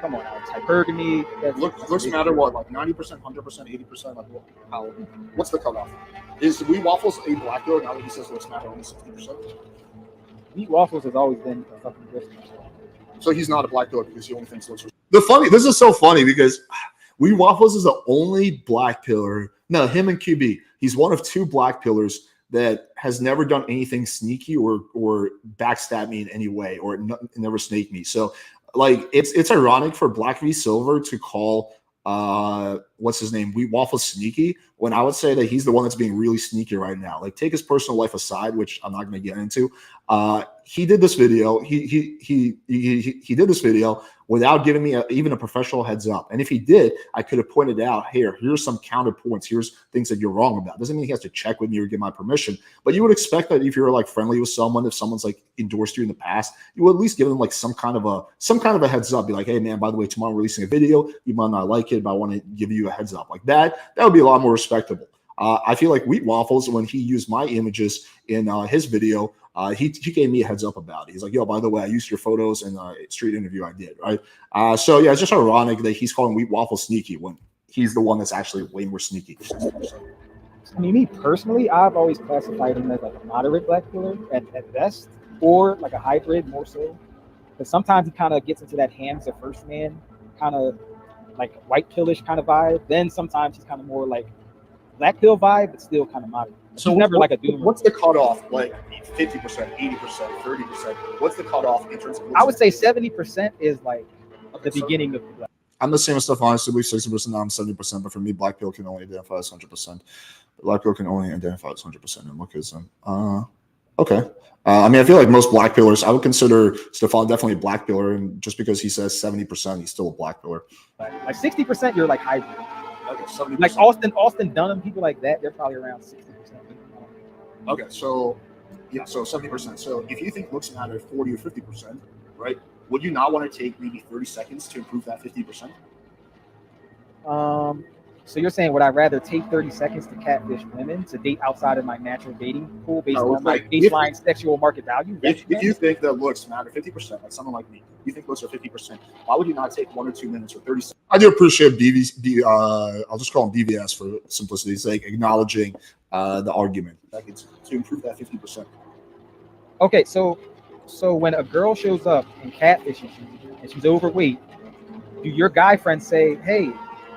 Come on, Alex. Hypergamy. Looks matter what? Like 90%, 100%, 80%? Like how? What's the cutoff? Is Wheat Waffles a black belt now that he says looks matter only 60%? Wheat Waffles has always been a fucking business. So he's not a black belt because he only thinks looks. This is so funny because Wheat Waffles is the only black pillar. No, him and QB. He's one of two black pillars that has never done anything sneaky or backstab me in any way or never snake me. So like it's ironic for Black v Silver to call what's his name, Wheat Waffles sneaky, when I would say that he's the one that's being really sneaky right now. Like, take his personal life aside, which I'm not going to get into. He did this video. He did this video without giving me even a professional heads up. And if he did, I could have pointed out, here's some counterpoints. Here's things that you're wrong about. Doesn't mean he has to check with me or get my permission. But you would expect that if you're like friendly with someone, if someone's like endorsed you in the past, you would at least give them like some kind of a heads up. Be like, hey man, by the way, tomorrow I'm releasing a video. You might not like it, but I want to give you a heads up. Like that would be a lot more respectable. I feel like Wheat Waffles, when he used my images in his video, he gave me a heads up about it. He's like, yo, by the way, I used your photos in a street interview I did, right? So yeah, it's just ironic that he's calling Wheat Waffles sneaky when he's the one that's actually way more sneaky. I mean, me personally, I've always classified him as like a moderate black pillar at best, or like a hybrid more so. Because sometimes he kind of gets into that Ham's the first man kind of like white pillish kind of vibe. Then sometimes he's kind of more like black pill vibe, but still kind of moderate. So never like a doom. What's the cutoff? Like 50%, 80%, 30%. What's the cutoff in terms of? I would say 70% is like the beginning of the black. I'm the same as Stefan. I believe 60%. Now I'm 70%. But for me, black pill can only identify as 100%. Black pill can only identify as 100% and lookism. Okay. I mean, I feel like most black pillars, I would consider Stefan definitely a black pillar, and just because he says 70%, he's still a black pillar. Like 60%, you're like hybrid. Okay, 70%. Like Austin Dunham, people like that, they're probably around 60%. Okay, so yeah, so 70%. So if you think looks matter 40 or 50%, right? Would you not want to take maybe 30 seconds to improve that 50%? So you're saying, would I rather take 30 seconds to catfish women to date outside of my natural dating pool based on my baseline sexual market value? If you think that looks matter 50%, like someone like me, you think looks are 50%, why would you not take 1 or 2 minutes or 30 seconds? I do appreciate I'll just call him BVS for simplicity's sake, acknowledging the argument. Like it's to improve that 50%. Okay, so when a girl shows up and catfishes you and she's overweight, do your guy friends say, hey,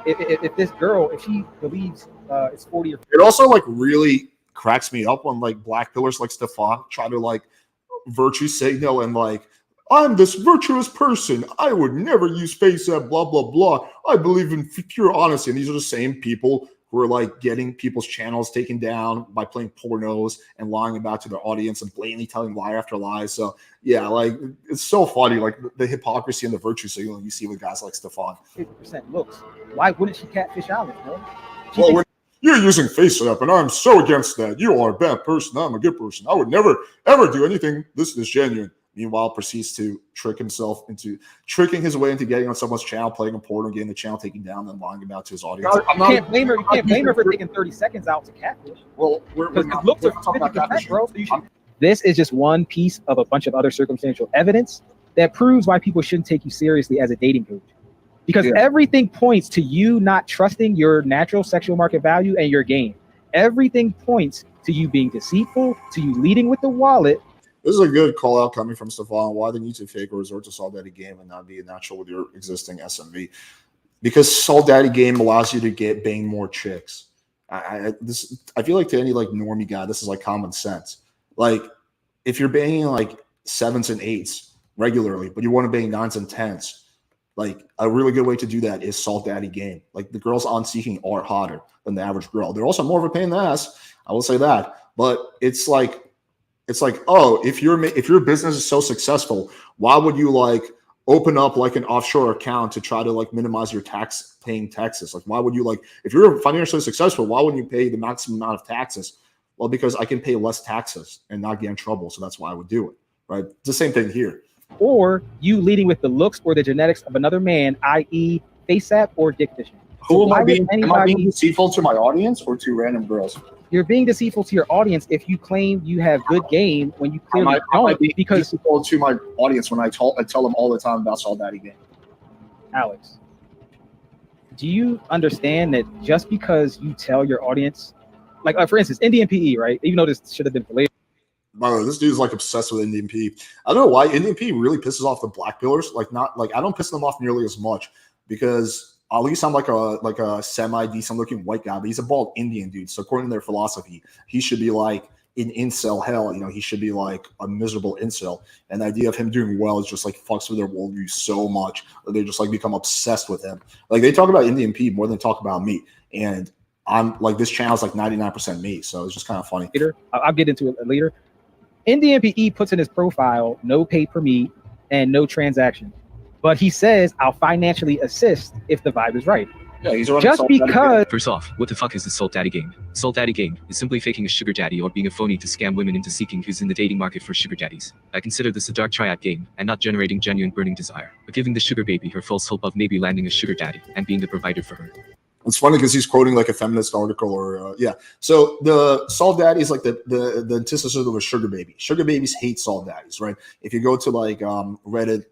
if this girl, if she believes it's 40 or It also like really cracks me up when like black pillars like Stefan try to like virtue signal and like, I'm this virtuous person. I would never use FaceApp, blah, blah, blah. I believe in pure honesty. And these are the same people who are like getting people's channels taken down by playing pornos and lying about to their audience and blatantly telling lie after lie. So yeah, like it's so funny, like the hypocrisy and the virtue signaling you see with guys like Stefan. 50% looks. Why wouldn't she catfish Alex, bro? Well, you're using FaceApp, and I'm so against that. You are a bad person. I'm a good person. I would never, ever do anything this is genuine. Meanwhile, proceeds to trick himself into tricking his way into getting on someone's channel, playing a porn, and getting the channel taken down, and lying about to his audience. You can't blame her. You can't blame her for taking 30 seconds out to catfish. Well, we're not talking about catfish, bro. So this is just one piece of a bunch of other circumstantial evidence that proves why people shouldn't take you seriously as a dating coach. Because everything points to you not trusting your natural sexual market value and your game. Everything points to you being deceitful, to you leading with the wallet. This is a good call out coming from Stefan. Why they need to fake or resort to Salt Daddy game and not be natural with your existing SMV? Because Salt Daddy game allows you to get bang more chicks. I feel like to any like normie guy, this is like common sense. Like if you're banging like 7s and 8s regularly, but you want to bang 9s and 10s, like a really good way to do that is Salt Daddy game. Like the girls on Seeking are hotter than the average girl. They're also more of a pain in the ass. I will say that, but it's like, oh, if your business is so successful, why would you like open up like an offshore account to try to like minimize your paying taxes? Like, why would you like, if you're financially successful, why wouldn't you pay the maximum amount of taxes? Well, because I can pay less taxes and not get in trouble. So that's why I would do it. Right. It's the same thing here. Or you leading with the looks or the genetics of another man, i.e. FaceApp or dick fishing. Who am I being deceitful to my audience or to random girls? You're being deceitful to your audience if you claim you have good game when you clearly don't. Because deceitful to my audience when I tell them all the time about Salt Daddy game. Alex, do you understand that just because you tell your audience, like for instance, Indian PE, right? Even though this should have been for later. By the way, this dude's like obsessed with Indian PE. I don't know why Indian PE really pisses off the black pillars. Like not like I don't piss them off nearly as much because at least I'm like a semi-decent looking white guy, but he's a bald Indian dude. So according to their philosophy, he should be like in incel hell. You know, he should be like a miserable incel. And the idea of him doing well is just like fucks with their worldview so much that they just like become obsessed with him. Like they talk about Indian PE more than they talk about me. And I'm like, this channel's like 99% me. So it's just kind of funny. I'll get into it later. Indian PE puts in his profile, no pay per meet and no transaction. But he says, I'll financially assist if the vibe is right. Yeah, he's just because. First off, what the fuck is the Salt Daddy game? Salt Daddy game is simply faking a sugar daddy or being a phony to scam women into seeking who's in the dating market for sugar daddies. I consider this a dark triad game and not generating genuine burning desire, but giving the sugar baby her false hope of maybe landing a sugar daddy and being the provider for her. It's funny because he's quoting like a feminist article or So the Salt Daddy is like the antithesis of a sugar baby. Sugar babies hate Salt Daddies, right? If you go to like Reddit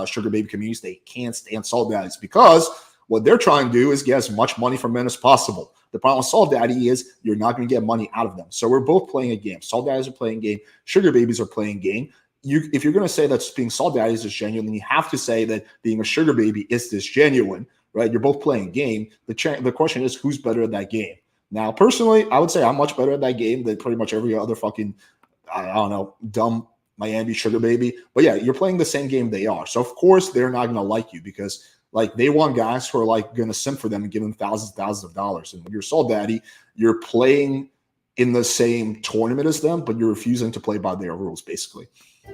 sugar baby communities, they can't stand Salt Daddies because what they're trying to do is get as much money from men as possible. The problem with Salt Daddy is you're not going to get money out of them. So we're both playing a game. Salt Daddies are playing a game. Sugar babies are playing a game. If you're going to say that being Salt Daddies is genuine, then you have to say that being a sugar baby is disgenuine. Right, you're both playing a game. The question is, who's better at that game? Now, personally, I would say I'm much better at that game than pretty much every other fucking, I don't know, dumb Miami sugar baby. But yeah, you're playing the same game they are. So of course they're not gonna like you because like they want guys who are like gonna simp for them and give them thousands of dollars. And when you're Salt Daddy, you're playing in the same tournament as them, but you're refusing to play by their rules, basically.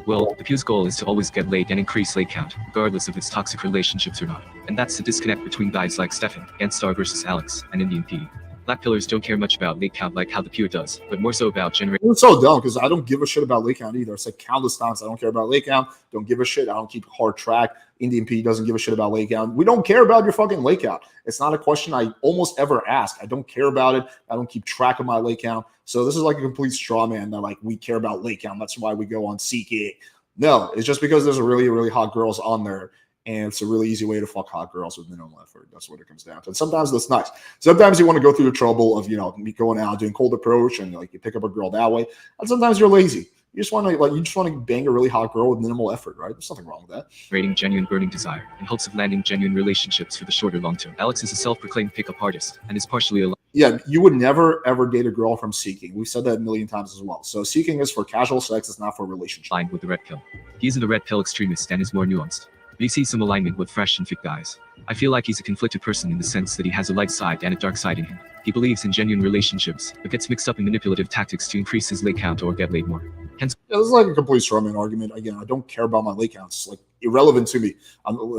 Well, the Pew's goal is to always get laid and increase late count, regardless of its toxic relationships or not. And that's the disconnect between guys like Stefan, Ganstar versus Alex, and Indian P. Black pillars don't care much about late count like how the Pew does, but more so about generating. It's so dumb because I don't give a shit about late count either. I said countless times I don't care about late count. Don't give a shit. I don't keep hard track. Indian P doesn't give a shit about late count. We don't care about your fucking late count. It's not a question I almost ever ask. I don't care about it. I don't keep track of my late count. So this is like a complete straw man that like we care about late count. That's why we go on Seeking. No, it's just because there's a really, really hot girls on there. And it's a really easy way to fuck hot girls with minimum effort. That's what it comes down to. And sometimes that's nice. Sometimes you want to go through the trouble of, going out, doing cold approach, and like you pick up a girl that way. And sometimes you're lazy. You just want to bang a really hot girl with minimal effort, right? There's nothing wrong with that. Rating genuine burning desire in hopes of landing genuine relationships for the shorter long term. Alex is a self-proclaimed pickup artist and is partially aligned. Yeah, you would never ever date a girl from seeking. We've said that a million times as well. So seeking is for casual sex, it's not for a relationship. Aligned with the red pill. He isn't a red pill extremist and is more nuanced. But he sees some alignment with fresh and fit guys. I feel like he's a conflicted person in the sense that he has a light side and a dark side in him. He believes in genuine relationships, but gets mixed up in manipulative tactics to increase his leg count or get laid more. Hence, this is like a complete strawman argument. Again, I don't care about my leg counts. Like, irrelevant to me.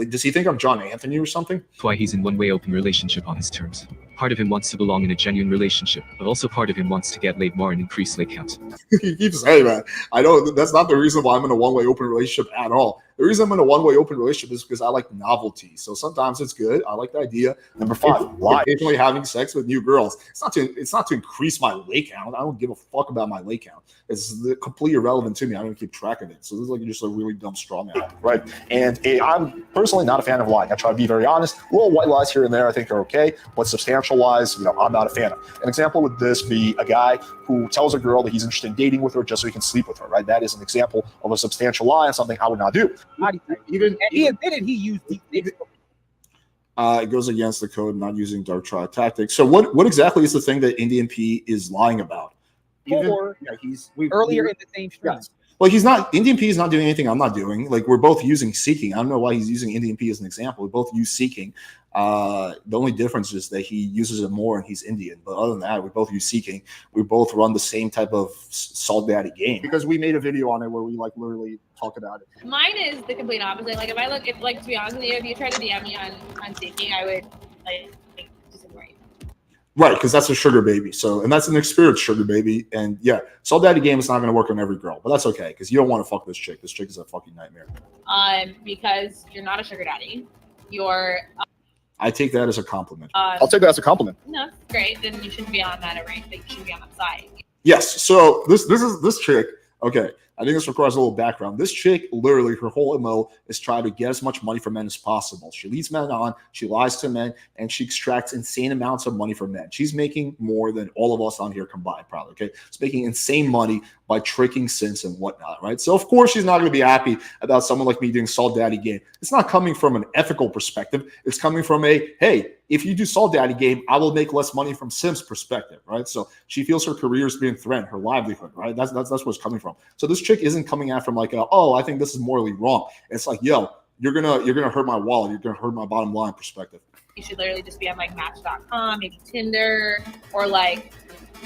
Does he think I'm John Anthony or something? That's why he's in one-way open relationship on his terms. Part of him wants to belong in a genuine relationship, but also part of him wants to get laid more and increase leg count. He keeps saying that. I know that's not the reason why I'm in a one-way open relationship at all. The reason I'm in a one-way open relationship is because I like novelty. So sometimes it's good. I like the idea. Number 5, lie. Occasionally having sex with new girls. It's not to increase my leg count. I don't give a fuck about my leg count. It's completely irrelevant to me. I don't keep track of it. So this is like just a really dumb straw man. Right. And I'm personally not a fan of lying. I try to be very honest. Little white lies here and there I think are okay, but substantial lies, I'm not a fan of. An example would this be a guy who tells a girl that he's interested in dating with her just so he can sleep with her, right? That is an example of a substantial lie and something I would not do. And he admitted he used Deepfake. It goes against the code, not using dark triad tactics. So what exactly is the thing that Indian P is lying about? Earlier in the same stream. Yes. Like Indian P is not doing anything I'm not doing. Like we're both using seeking. I don't know why he's using Indian P as an example. We both use seeking. The only difference is that he uses it more and he's Indian. But other than that, we both use seeking. We both run the same type of Salt Daddy game because we made a video on it where we like literally talk about it. Mine is the complete opposite. Like to be honest with you, if you try to DM me on seeking, I would just ignore you. Right, because that's a sugar baby. So, and that's an experienced sugar baby. And yeah, Salt Daddy game is not going to work on every girl, but that's okay because you don't want to fuck this chick. This chick is a fucking nightmare. Because you're not a sugar daddy. You're. I take that as a compliment. I'll take that as a compliment. No, great. Then you shouldn't be on that array. You shouldn't be on that side. Yes. So this chick. Okay, I think this requires a little background. This chick, literally, her whole MO is try to get as much money from men as possible. She leads men on, she lies to men, and she extracts insane amounts of money from men. She's making more than all of us on here combined, probably. Okay, she's making insane money by tricking simps and whatnot, right? So of course she's not going to be happy about someone like me doing Salt Daddy game. It's not coming from an ethical perspective. It's coming from a hey, if you do Salt Daddy game, I will make less money from Sims perspective, right? So she feels her career is being threatened, her livelihood, right? That's where it's coming from. So this chick isn't coming at from like, oh, I think this is morally wrong. It's like, yo, you're gonna hurt my wallet, you're gonna hurt my bottom line perspective. You should literally just be on like Match.com, maybe Tinder, or like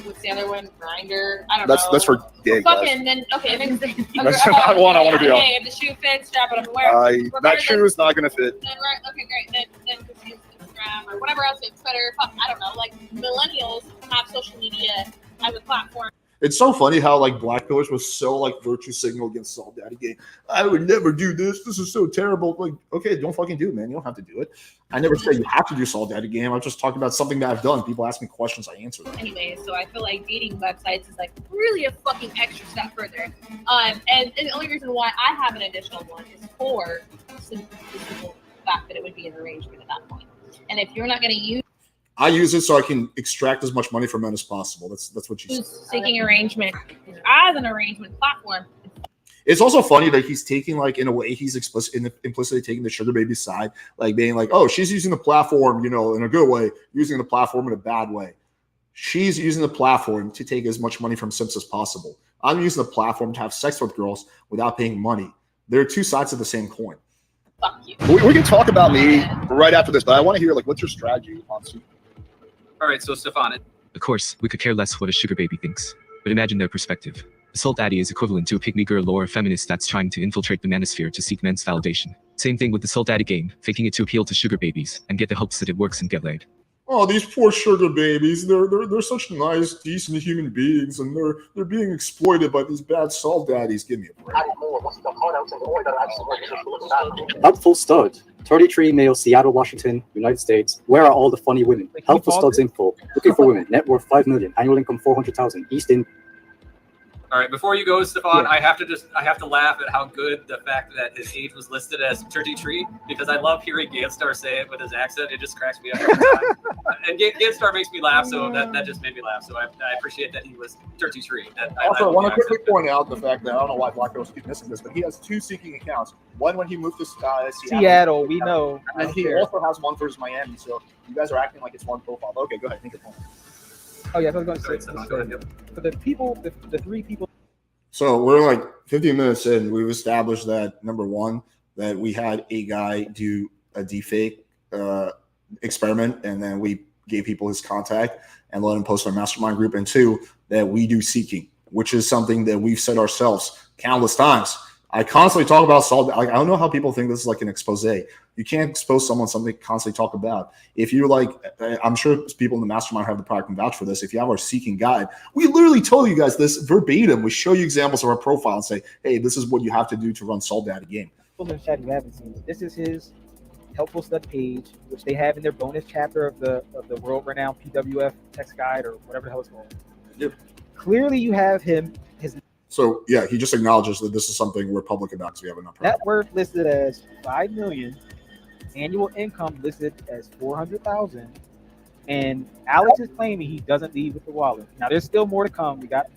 what's the other one? Grindr. I don't know. That's for gay guys. Then That's not one I want to be on. Hey, if the shoe fits, strap it up and wear it. That shoe is not gonna fit. Then okay, great. Then just use Instagram or whatever else. It's Twitter. I don't know. Like millennials have social media as a platform. It's so funny how like Black Pillars was so like virtue signal against Salt Daddy game. I would never do this. This is so terrible. Like, okay, don't fucking do it, man. You don't have to do it. I never said you have to do Salt Daddy game. I'm just talking about something that I've done. People ask me questions, I answer them. Anyway, so I feel like dating websites is like really a fucking extra step further. And the only reason why I have an additional one is for the simple fact that it would be an arrangement at that point. And if you're not going to use I use it so I can extract as much money from men as possible. That's what you said. Seeking arrangement as an arrangement platform. It's also funny that he's taking like in a way he's implicitly taking the sugar baby side, like being like, oh, she's using the platform, in a good way, using the platform in a bad way. She's using the platform to take as much money from simps as possible. I'm using the platform to have sex with girls without paying money. There are two sides of the same coin. Fuck you. We can talk about me right after this, but I want to hear like what's your strategy on Super? All right, so Stefan. Of course, we could care less what a sugar baby thinks, but imagine their perspective. A Salt Daddy is equivalent to a pygmy girl or a feminist that's trying to infiltrate the manosphere to seek men's validation. Same thing with the Salt Daddy game, faking it to appeal to sugar babies and get the hopes that it works and get laid. Oh, these poor sugar babies, they're such nice, decent human beings, and they're being exploited by these bad Salt Daddies. Give me a break. Helpful Stud, 33 male, Seattle, Washington, United States. Where are all the funny women? Helpful Studs info. Looking for women. Net worth $5 million. Annual income $400,000. East End. All right, before you go, Stefan, I have to laugh at how good the fact that his age was listed as 33, because I love hearing Ganstar say it with his accent. It just cracks me up every time. And Ganstar makes me laugh, so that just made me laugh. So I appreciate that he was 33. Also, I want to quickly point out the fact that I don't know why Black Girls keep missing this, but he has 2 Seeking accounts. One when he moved to Seattle, we know. And he also has one for his Miami. So you guys are acting like it's one profile. Okay, go ahead. Think of one. Oh yeah, I was going to say. For the people, the 3 people. So we're like 15 minutes in. We've established that number 1, that we had a guy do a deepfake experiment, and then we gave people his contact and let him post our mastermind group. And 2, that we do seeking, which is something that we've said ourselves countless times. I constantly talk about Saul. I don't know how people think this is like an expose. You can't expose someone something to constantly talk about. If you're like, I'm sure people in the mastermind have the product and vouch for this. If you have our seeking guide, we literally told you guys this verbatim. We show you examples of our profile and say, hey, this is what you have to do to run Saul Daddy game. In the chat, you haven't seen it. This is his helpful study page, which they have in their bonus chapter of the world-renowned PWF text guide, or whatever the hell it's called. Yep. Clearly, you have his So yeah, he just acknowledges that this is something we're public about because we have enough. net worth listed as $5 million, annual income listed as $400,000, and Alex is claiming he doesn't leave with the wallet. Now, there's still more to come. We got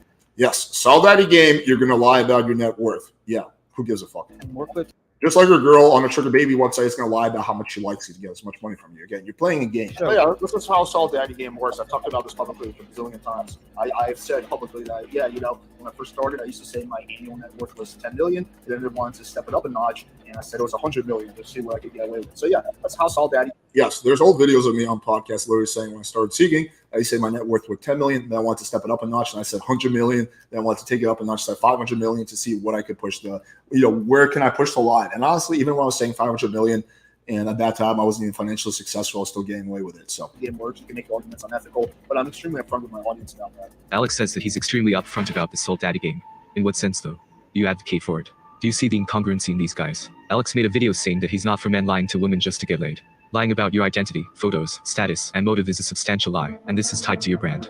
Saul Daddy game. You're gonna lie about your net worth. Yeah, who gives a fuck? more clips. Just like a girl on a sugar baby website is going to lie about how much she likes you to get as much money from you. Again, you're playing a game. Sure. Yeah, this is how Saul Daddy game works. I've talked about this publicly a bazillion times. I've said publicly that, when I first started, I used to say my annual net worth was $10 million. Then I wanted to step it up a notch, and I said it was $100 million to see what I could get away with. So yeah, that's how Saul Daddy. Yes, there's old videos of me on podcasts literally saying when I started seeking, I say my net worth was $10 million. Then I wanted to step it up a notch, and I said $100 million. Then I wanted to take it up a notch, said $500 million to see what I could push where can I push the line? And honestly, even when I was saying $500 million, and at that time I wasn't even financially successful, I was still getting away with it. So the game works. You can make arguments unethical, but I'm extremely upfront with my audience about that. Alex says that he's extremely upfront about the Saul Daddy game. In what sense, though? Do you advocate for it? Do you see the incongruency in these guys? Alex made a video saying that he's not for men lying to women just to get laid. Lying about your identity, photos, status, and motive is a substantial lie, and this is tied to your brand.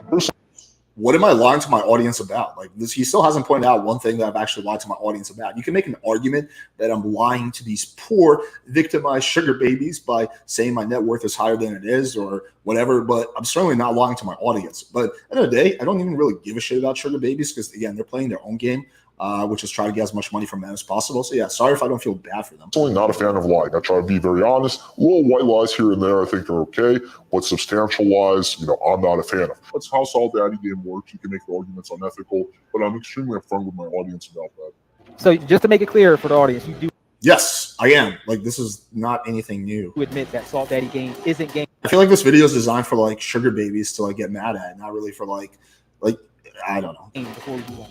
What am I lying to my audience about? Like this, he still hasn't pointed out one thing that I've actually lied to my audience about. You can make an argument that I'm lying to these poor, victimized sugar babies by saying my net worth is higher than it is or whatever, but I'm certainly not lying to my audience. But at the end of the day, I don't even really give a shit about sugar babies because, again, they're playing their own game, which is try to get as much money from them as possible. So, yeah, sorry if I don't feel bad for them. Certainly not a fan of lying. I try to be very honest. Little white lies here and there I think are okay, but substantial lies, I'm not a fan of. That's how Saul Daddy game works. You can make the arguments unethical, but I'm extremely upfront with my audience about that. So just to make it clear for the audience, you do. Yes, I am. Like, this is not anything new. You admit that Saul Daddy game isn't game. I feel like this video is designed for like sugar babies to like get mad at, not really for like I don't know. Before we do that.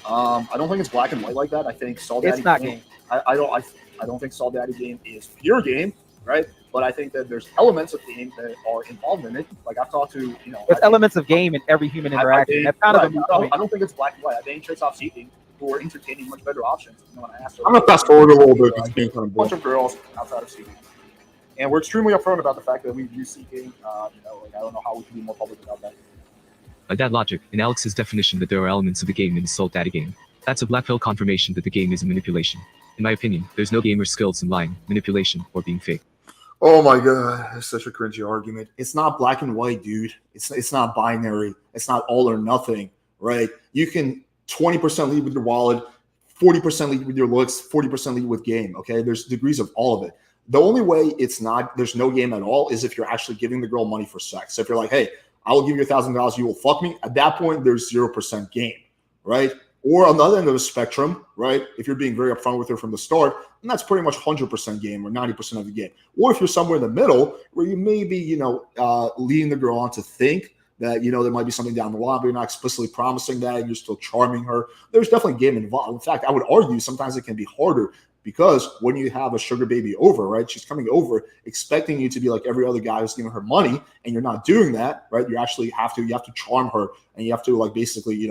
I don't think it's black and white like that. I think Saul Daddy. It's not game. I don't think Saul Daddy game is pure game, right? But I think that there's elements of game that are involved in it. Like I've talked to, there's elements of game in every human interaction. That's kind of I don't think it's black and white. I think tricks off seeking who are entertaining much better options. When I asked her, I'm gonna fast forward a little bit. A bunch of girls outside of seeking, and we're extremely upfront about the fact that we use seeking. I don't know how we can be more public about that. By that logic, in Alex's definition that there are elements of the game in the Saul Daddy game, that's a black pill confirmation that the game is a manipulation. In my opinion, there's no gamer skills in lying, manipulation, or being fake. Oh my god, that's such a cringy argument. It's not black and white, dude. It's not binary. It's not all or nothing, right? You can 20% lead with your wallet, 40% lead with your looks, 40% lead with game, okay? There's degrees of all of it. The only way there's no game at all is if you're actually giving the girl money for sex. So if you're like, hey, I will give you $1,000, you will fuck me. At that point, there's 0% game, right? Or on the other end of the spectrum, right? If you're being very upfront with her from the start, then that's pretty much 100% game or 90% of the game. Or if you're somewhere in the middle where you may be, leading the girl on to think that, there might be something down the line, but you're not explicitly promising that and you're still charming her. There's definitely game involved. In fact, I would argue sometimes it can be harder because when you have a sugar baby over, right, she's coming over expecting you to be like every other guy who's giving her money, and you're not doing that, right? You actually have to charm her, and you have to basically,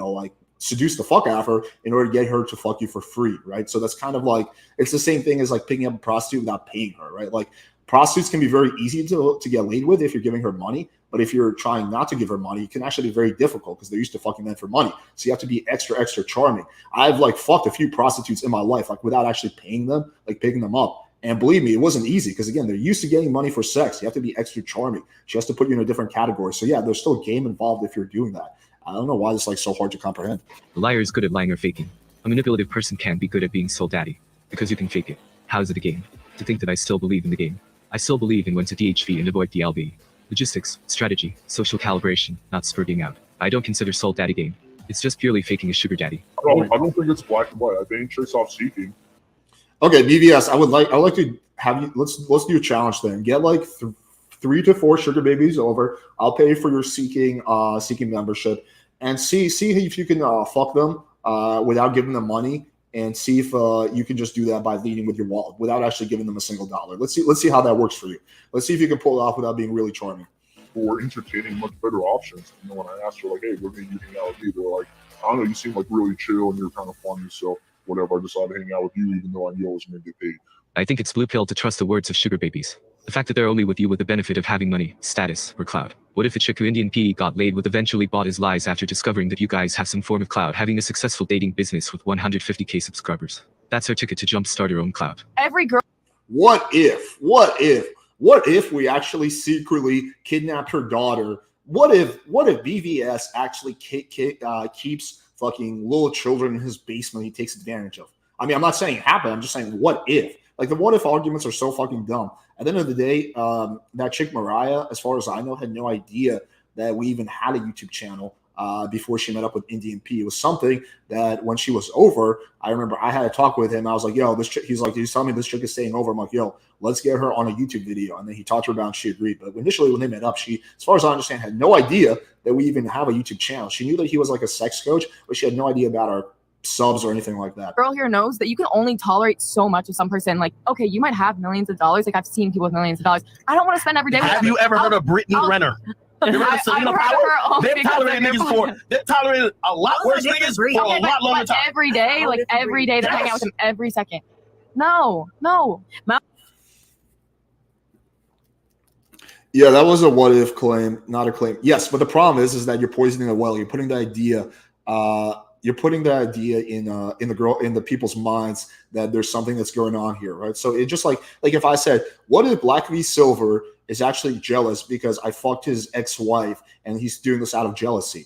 seduce the fuck out of her in order to get her to fuck you for free, right? So that's kind of like, it's the same thing as like picking up a prostitute without paying her, right? Like prostitutes can be very easy to get laid with if you're giving her money, But if you're trying not to give her money, it can actually be very difficult because they're used to fucking men for money. So you have to be extra charming. I've like fucked a few prostitutes in my life, like without actually paying them, like picking them up. And believe me, it wasn't easy because again, they're used to getting money for sex. You have to be extra charming. She has to put you in a different category. So yeah, there's still a game involved if you're doing that. I don't know why it's like so hard to comprehend. A liar is good at lying or faking. A manipulative person can be good at being soul daddy because you can fake it. How is it a game? To think that I still believe in the game. I still believe in when to DHV and avoid DLB. Logistics, strategy, social calibration, not spurting out. I don't consider soul daddy game. It's just purely faking a sugar daddy. I don't think it's black and white. I think chicks off seeking. Okay, BVS, I would like to have you let's do a challenge then. Get like 3 to 4 sugar babies over. I'll pay for your seeking membership and see if you can fuck them without giving them money. And see if you can just do that by leading with your wallet without actually giving them a single dollar. Let's see how that works for you. Let's see if you can pull it off without being really charming. For entertaining, much better options. You know, when I asked her like, "Hey, what made you hang out with me?" They were like, "I don't know, you seem like really chill and you're kind of funny, so whatever. I decided to hang out with you, even though I knew I was going to get paid." I think it's blue pill to trust the words of sugar babies. The fact that they're only with you with the benefit of having money, status, or clout. What if the chick who Indian P got laid with eventually bought his lies after discovering that you guys have some form of clout, having a successful dating business with 150k subscribers? That's her ticket to jumpstart her own clout. Every girl. What if we actually secretly kidnapped her daughter? What if BVS actually keeps fucking little children in his basement he takes advantage of? I mean, I'm not saying it happened. I'm just saying what if. Like the what if arguments are so fucking dumb. At the end of the day, that chick Mariah, as far as I know, had no idea that we even had a YouTube channel before she met up with Indian P. It was something that when she was over, I remember I had a talk with him. I was like, yo, this chick, he's telling me this chick is staying over. I'm like, yo, let's get her on a YouTube video. And then he talked to her about it and she agreed. But initially when they met up, she, as far as I understand, had no idea that we even have a YouTube channel. She knew that he was like a sex coach, but she had no idea about our subs or anything like that. Girl here knows that you can only tolerate so much of some person. Like, okay, you might have millions of dollars. Like I've seen people with millions of dollars. I don't want to spend every day with Have you ever heard of Brittany Renner? You ever heard of Selena Powell? They've tolerated niggas for. They've tolerated a lot worse niggas for a lot longer time. Every day, like every day, they hang out with him every second. No. Yeah, that was a what if claim, not a claim. Yes, but the problem is that you're poisoning the well. You're putting the idea. You're putting that idea in the people's minds that there's something that's going on here, right? So it just like if I said, what if Black v Silver is actually jealous because I fucked his ex-wife and he's doing this out of jealousy?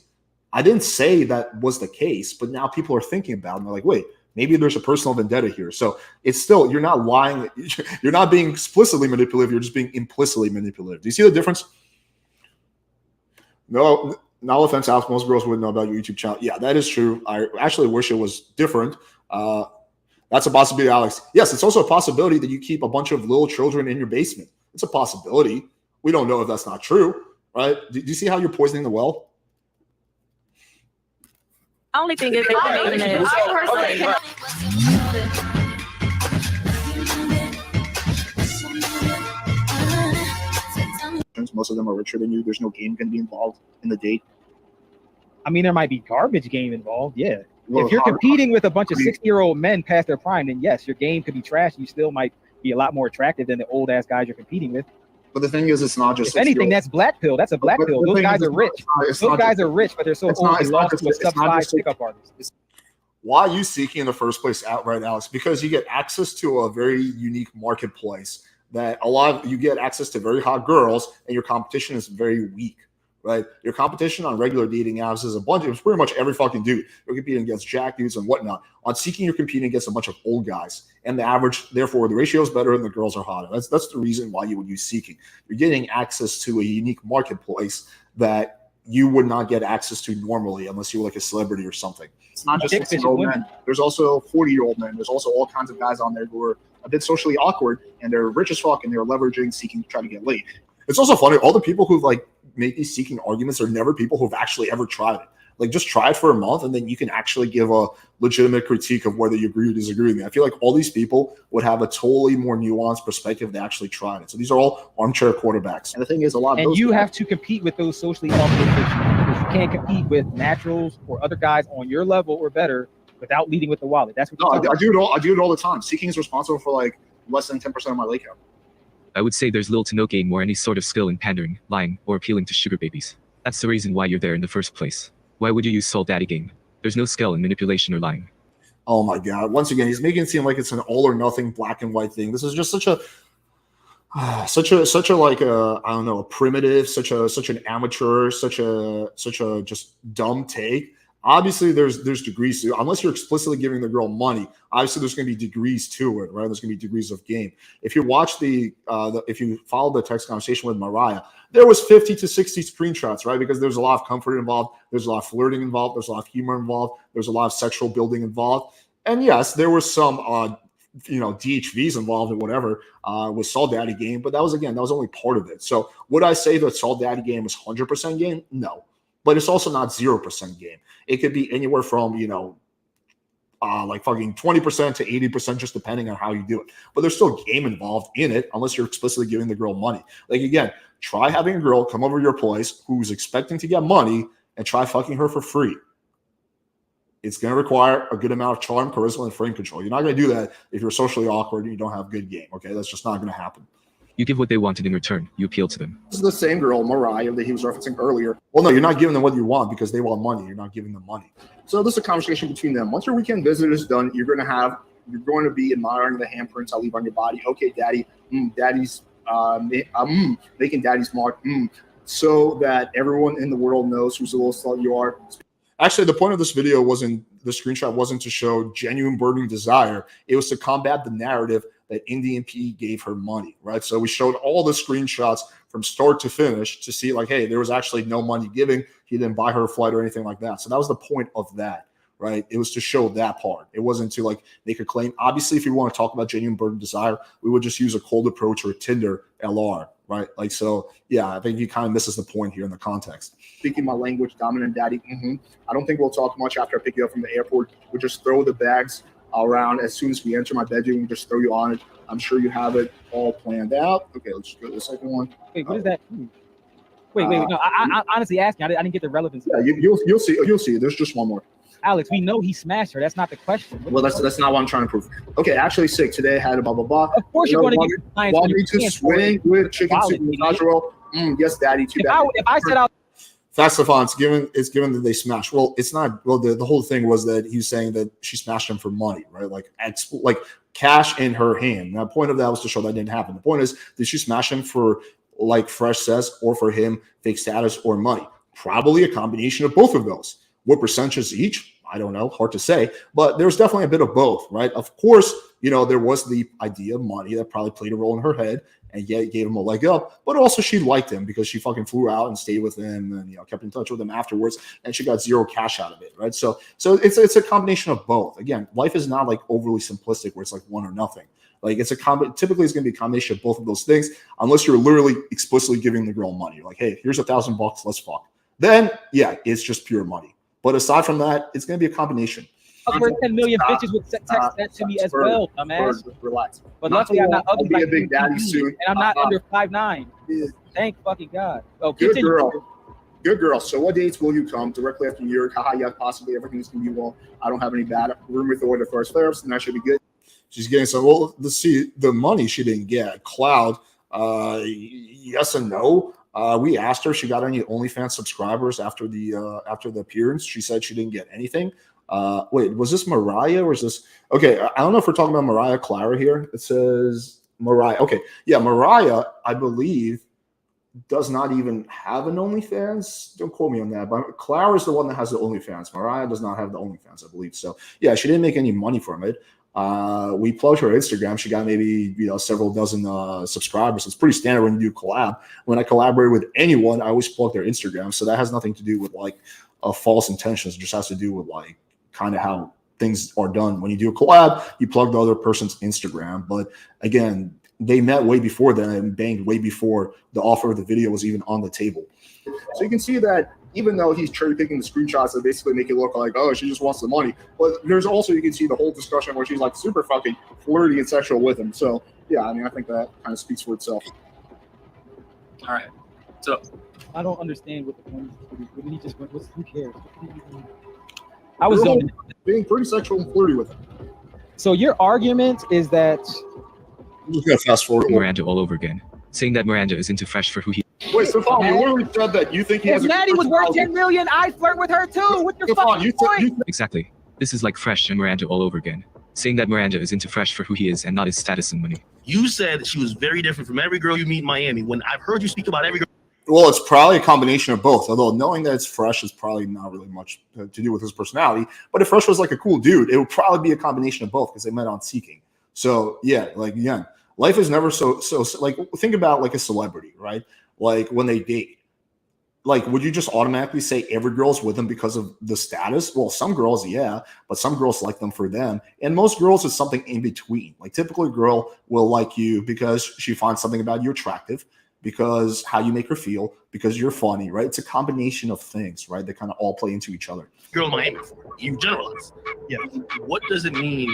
I didn't say that was the case, but now people are thinking about it and they're like, wait, maybe there's a personal vendetta here. So it's still, you're not lying, you're not being explicitly manipulative, you're just being implicitly manipulative. Do you see the difference? No offense, Alex. Most girls wouldn't know about your YouTube channel. Yeah, that is true. I actually wish it was different. That's a possibility, Alex. Yes, it's also a possibility that you keep a bunch of little children in your basement. It's a possibility. We don't know if that's not true, right? Do you see how you're poisoning the well? I only think it's I Most of them are richer than you. There's no game going to be involved in the date. I mean, there might be garbage game involved. Yeah. Well, if you're competing with a bunch of 60-year-old men past their prime, then yes, your game could be trash. You still might be a lot more attractive than the old ass guys you're competing with. But the thing is, it's not just. If anything, that's black pill. That's a black pill. Those guys are rich. Those guys are rich, but they're so old they lost to a sub-5 pickup artist. Why are you seeking in the first place outright, Alex? Because you get access to a very unique marketplace that you get access to very hot girls, and your competition is very weak, right? Your competition on regular dating apps is it's pretty much every fucking dude. You're competing against jack dudes and whatnot. On Seeking, you're competing against a bunch of old guys, and the average, therefore, the ratio is better and the girls are hotter. That's the reason why you would use Seeking. You're getting access to a unique marketplace that you would not get access to normally unless you were like a celebrity or something. It's not just 60-year-old men. There's also 40-year-old men. There's also all kinds of guys on there who are a bit socially awkward and they're rich as fuck and they're leveraging Seeking to try to get laid. It's also funny, all the people who like make these Seeking arguments are never people who've actually ever tried it. Like just try it for a month and then you can actually give a legitimate critique of whether you agree or disagree with me. I feel like all these people would have a totally more nuanced perspective if they actually tried it. So these are all armchair quarterbacks. And the thing is, a lot of those have to compete with those socially awkward bitches. You can't compete with naturals or other guys on your level or better without leading with the wallet. That's what I do it all the time. Seeking is responsible for like less than 10% of my lake count. I would say there's little to no game or any sort of skill in pandering, lying, or appealing to sugar babies. That's the reason why you're there in the first place. Why would you use Salt Daddy game? There's no skill in manipulation or lying. Oh my God. Once again, he's making it seem like it's an all or nothing black and white thing. This is just such a like a, I don't know, a primitive, such an amateur, such a just dumb take. Obviously, there's degrees to, unless you're explicitly giving the girl money. Obviously, there's going to be degrees to it, right? There's going to be degrees of game. If you watch if you follow the text conversation with Mariah, there was 50 to 60 screenshots, right? Because there's a lot of comfort involved, there's a lot of flirting involved, there's a lot of humor involved, there's a lot of sexual building involved, and yes, there was some DHVs involved and whatever with Salt Daddy game, but that was only part of it. So would I say that Salt Daddy game is 100% game? No. But it's also not 0% game. It could be anywhere from, like fucking 20% to 80%, just depending on how you do it. But there's still game involved in it, unless you're explicitly giving the girl money. Like, again, try having a girl come over to your place who's expecting to get money and try fucking her for free. It's going to require a good amount of charm, charisma, and frame control. You're not going to do that if you're socially awkward and you don't have good game, okay? That's just not going to happen. You give what they wanted in return. You appeal to them. This is the same girl, Mariah, that he was referencing earlier. Well, no, you're not giving them what you want because they want money. You're not giving them money. So this is a conversation between them. Once your weekend visit is done, you're going to be admiring the handprints I leave on your body. Okay, daddy, daddy's making daddy's mark, so that everyone in the world knows who's a little slut you are. Actually, the point of this video the screenshot wasn't to show genuine burning desire. It was to combat the narrative that Indian P gave her money, right? So we showed all the screenshots from start to finish to see like, hey, there was actually no money giving. He didn't buy her a flight or anything like that. So that was the point of that, right? It was to show that part. It wasn't to like make a claim. Obviously, if you want to talk about genuine burning desire, we would just use a cold approach or a Tinder LR, right? Like, so yeah, I think he kind of misses the point here in the context. Speaking my language, dominant daddy. I don't think we'll talk much after I pick you up from the airport. We'll just throw the bags around as soon as we enter my bedroom. We'll just throw you on it. I'm sure you have it all planned out. Okay, let's just go to the second one. Wait, what is that? Wait. No, I honestly asking. I didn't get the relevance. Yeah, you'll see. You'll see. There's just one more. Alex, we know he smashed her. That's not the question. Well, that's not what I'm trying to prove. Okay, actually sick. Today I had a blah, blah, blah. Of course you're going to get your clients. Want me to swing with chicken soup and casserole? Yes, daddy. Too bad. If I said out. That's the font. It's given that they smashed. Well, it's not. Well, the whole thing was that he's saying that she smashed him for money, right? Like cash in her hand. Now, the point of that was to show that didn't happen. The point is, did she smash him for like fresh cess or for him fake status or money? Probably a combination of both of those. What percentages each? I don't know. Hard to say. But there was definitely a bit of both, right? Of course, there was the idea of money that probably played a role in her head. And yet it gave him a leg up, but also she liked him because she fucking flew out and stayed with him and kept in touch with him afterwards, and she got zero cash out of it, right? So it's a combination of both. Again, life is not like overly simplistic where it's like one or nothing. Like it's typically it's going to be a combination of both of those things, unless you're literally explicitly giving the girl money. Like, hey, here's $1,000, let's fuck. Then yeah, it's just pure money. But aside from that, it's going to be a combination. Over 10 million bitches would text that to me as well, dumbass. Relax. But luckily, I'm not ugly. I'll be a big daddy soon. And I'm not under 5'9". Thank fucking God. Oh, good girl. Good girl. So what dates will you come? Directly after New York? Haha, yeah, possibly. Everything's going to be well. I don't have any bad room with order for flare-ups, and that should be good. She's getting some. Well, let's see. The money she didn't get. Cloud, yes and no. We asked her if she got any OnlyFans subscribers after the appearance. She said she didn't get anything. Wait, was this Mariah or is this okay? I don't know if we're talking about Mariah Clara here. It says Mariah. Okay, yeah, Mariah, I believe, does not even have an OnlyFans. Don't quote me on that, but Clara is the one that has the OnlyFans. Mariah does not have the OnlyFans, I believe. So yeah, she didn't make any money from it. We plugged her Instagram. She got maybe several dozen subscribers. It's pretty standard when you do collab. When I collaborate with anyone, I always plug their Instagram. So that has nothing to do with like false intentions. It just has to do with like kind of how things are done. When you do a collab, you plug the other person's Instagram. But again, they met way before that and banged way before the offer of the video was even on the table. So you can see that even though he's cherry picking the screenshots that basically make it look like, oh, she just wants the money. But there's also, you can see the whole discussion where she's like super fucking flirty and sexual with him. So yeah, I mean, I think that kind of speaks for itself. All right. So I don't understand what the point is. What did he just went? Who cares? I was being pretty sexual and flirty with him. So your argument is that I'm just gonna fast forward Miranda all over again. saying that Miranda is into Fresh for who he. Wait, Stefan, you literally said that you think he has If a Maddie was worth 10 million, I'd flirt with her too. What's your fucking point? Exactly. This is like Fresh and Miranda all over again. Saying that Miranda is into Fresh for who he is and not his status and money. You said she was very different from every girl you meet in Miami. When I've heard you speak about every girl. Well, it's probably a combination of both. Although knowing that it's Fresh is probably not really much to do with his personality. But if Fresh was like a cool dude, it would probably be a combination of both because they met on Seeking. So yeah, like again, life is never so like think about like a celebrity, right? Like when they date, like would you just automatically say every girl's with them because of the status? Well, some girls, yeah, but some girls like them for them, and most girls it's something in between. Like typically, a girl will like you because she finds something about you attractive, because how you make her feel, because you're funny, right? It's a combination of things, right? They kind of all play into each other. Girl in Miami, you generalize. Yeah. What does it mean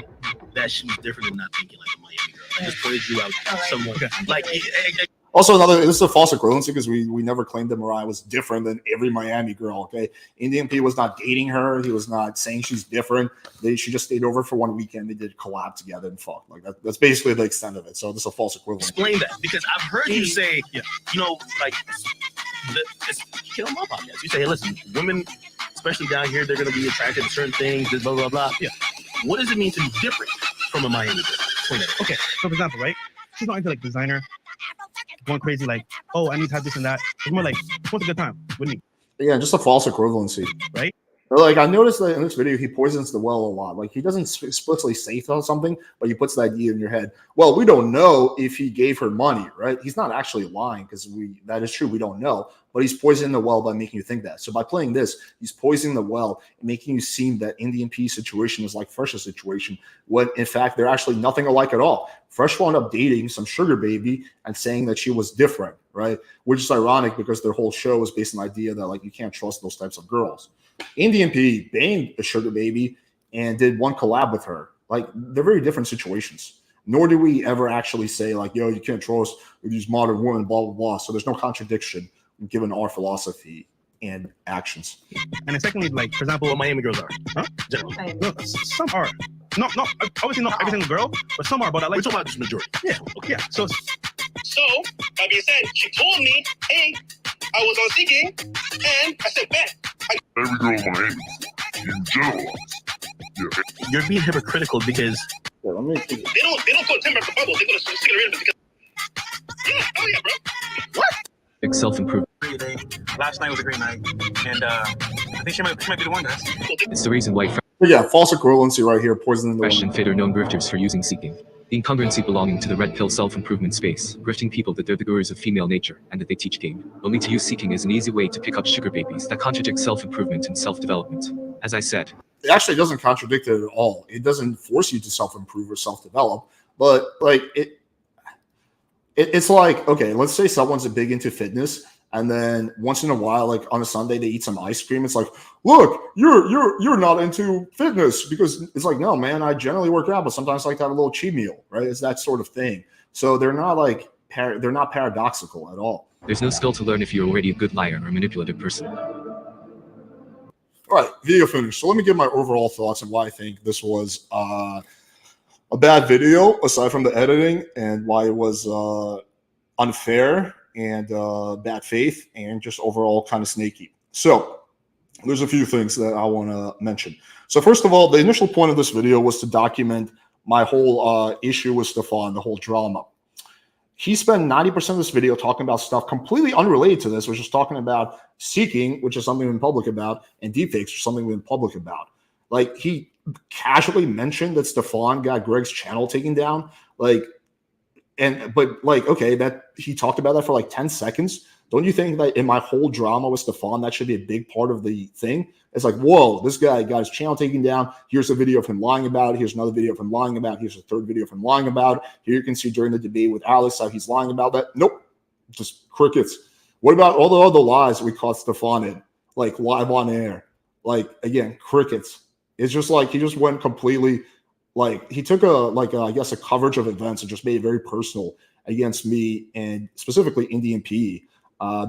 that she's different and not thinking like a Miami girl? I just pointed you out somewhat. Like, Also, this is a false equivalency because we never claimed that Mariah was different than every Miami girl. Okay, Indian P was not dating her. He was not saying she's different. She just stayed over for one weekend. They did a collab together and fuck. Like that's basically the extent of it. So this is a false equivalency. Explain that, because I've heard you say, you know, like kill them up on this. You say, hey, listen, women, especially down here, they're going to be attracted to certain things. This blah blah blah. Yeah. What does it mean to be different from a Miami girl? Okay, so for example, right? She's not into like designer. Going crazy like, oh, I need to have this and that. It's more like, what's a good time with me? Yeah, just a false equivalency, right? Like I noticed that in this video, he poisons the well a lot. Like he doesn't explicitly say something, but he puts the idea in your head. Well, we don't know if he gave her money, right? He's not actually lying because that is true. We don't know, but he's poisoning the well by making you think that. So by playing this, he's poisoning the well and making you seem that Indian P situation is like Fresh's situation, when in fact they're actually nothing alike at all. Fresh wound up dating some sugar baby and saying that she was different, right? Which is ironic because their whole show is based on the idea that like you can't trust those types of girls. Indian P banged a sugar baby and did one collab with her. Like they're very different situations. Nor do we ever actually say like, yo, you can't trust these modern women, blah, blah, blah. So there's no contradiction given our philosophy and actions. And then secondly, like, for example, what Miami girls are. Huh? No, some are. No, obviously not every single girl, but some are. But I like. We're talking about this majority. Yeah, yeah. So, that being said, she told me, hey, I was on Seeking, and I said, bet. Every girl in Miami, in general. Yeah. You're being hypocritical because they don't go to Timber for bubbles. They go to cigarettes because. Yeah, oh yeah, bro. What? Self-improvement. Last night was a great night, and I think she might be the one, guys. It's the reason why But yeah, false equivalency right here, poisoning the Fresh and Fit are known grifters for using Seeking. The incongruency belonging to the red pill self-improvement space, grifting people that they're the gurus of female nature and that they teach game. Only to use Seeking is an easy way to pick up sugar babies that contradict self-improvement and self-development. As I said, it actually doesn't contradict it at all. It doesn't force you to self-improve or self-develop, but like it's like, okay, let's say someone's big into fitness, and then once in a while, like on a Sunday, they eat some ice cream. It's like, look, you're not into fitness, because it's like, no, man, I generally work out, but sometimes I like to have a little cheat meal, right? It's that sort of thing. So they're not like they're not paradoxical at all. There's no skill to learn if you're already a good liar or manipulative person. All right, video finished. So let me give my overall thoughts on why I think this was a bad video, aside from the editing, and why it was unfair and bad faith and just overall kind of snaky. So there's a few things that I want to mention. So first of all, the initial point of this video was to document my whole issue with Stefan, the whole drama. He spent 90% of this video talking about stuff completely unrelated to this, which is talking about Seeking, which is something we've been public about, and deepfakes, which is something we've been public about. Like, he casually mentioned that Stefan got Greg's channel taken down. But okay, that he talked about that for like 10 seconds. Don't you think that in my whole drama with Stefan, that should be a big part of the thing? It's like, whoa, this guy got his channel taken down. Here's a video of him lying about it. Here's another video of him lying about it. Here's a third video of him lying about it. Here you can see during the debate with Alex how he's lying about that. Nope, just crickets. What about all the other lies we caught Stefan in, like live on air? Like, again, crickets. It's just like he just went completely, like he took I guess a coverage of events and just made it very personal against me and specifically Indian PE.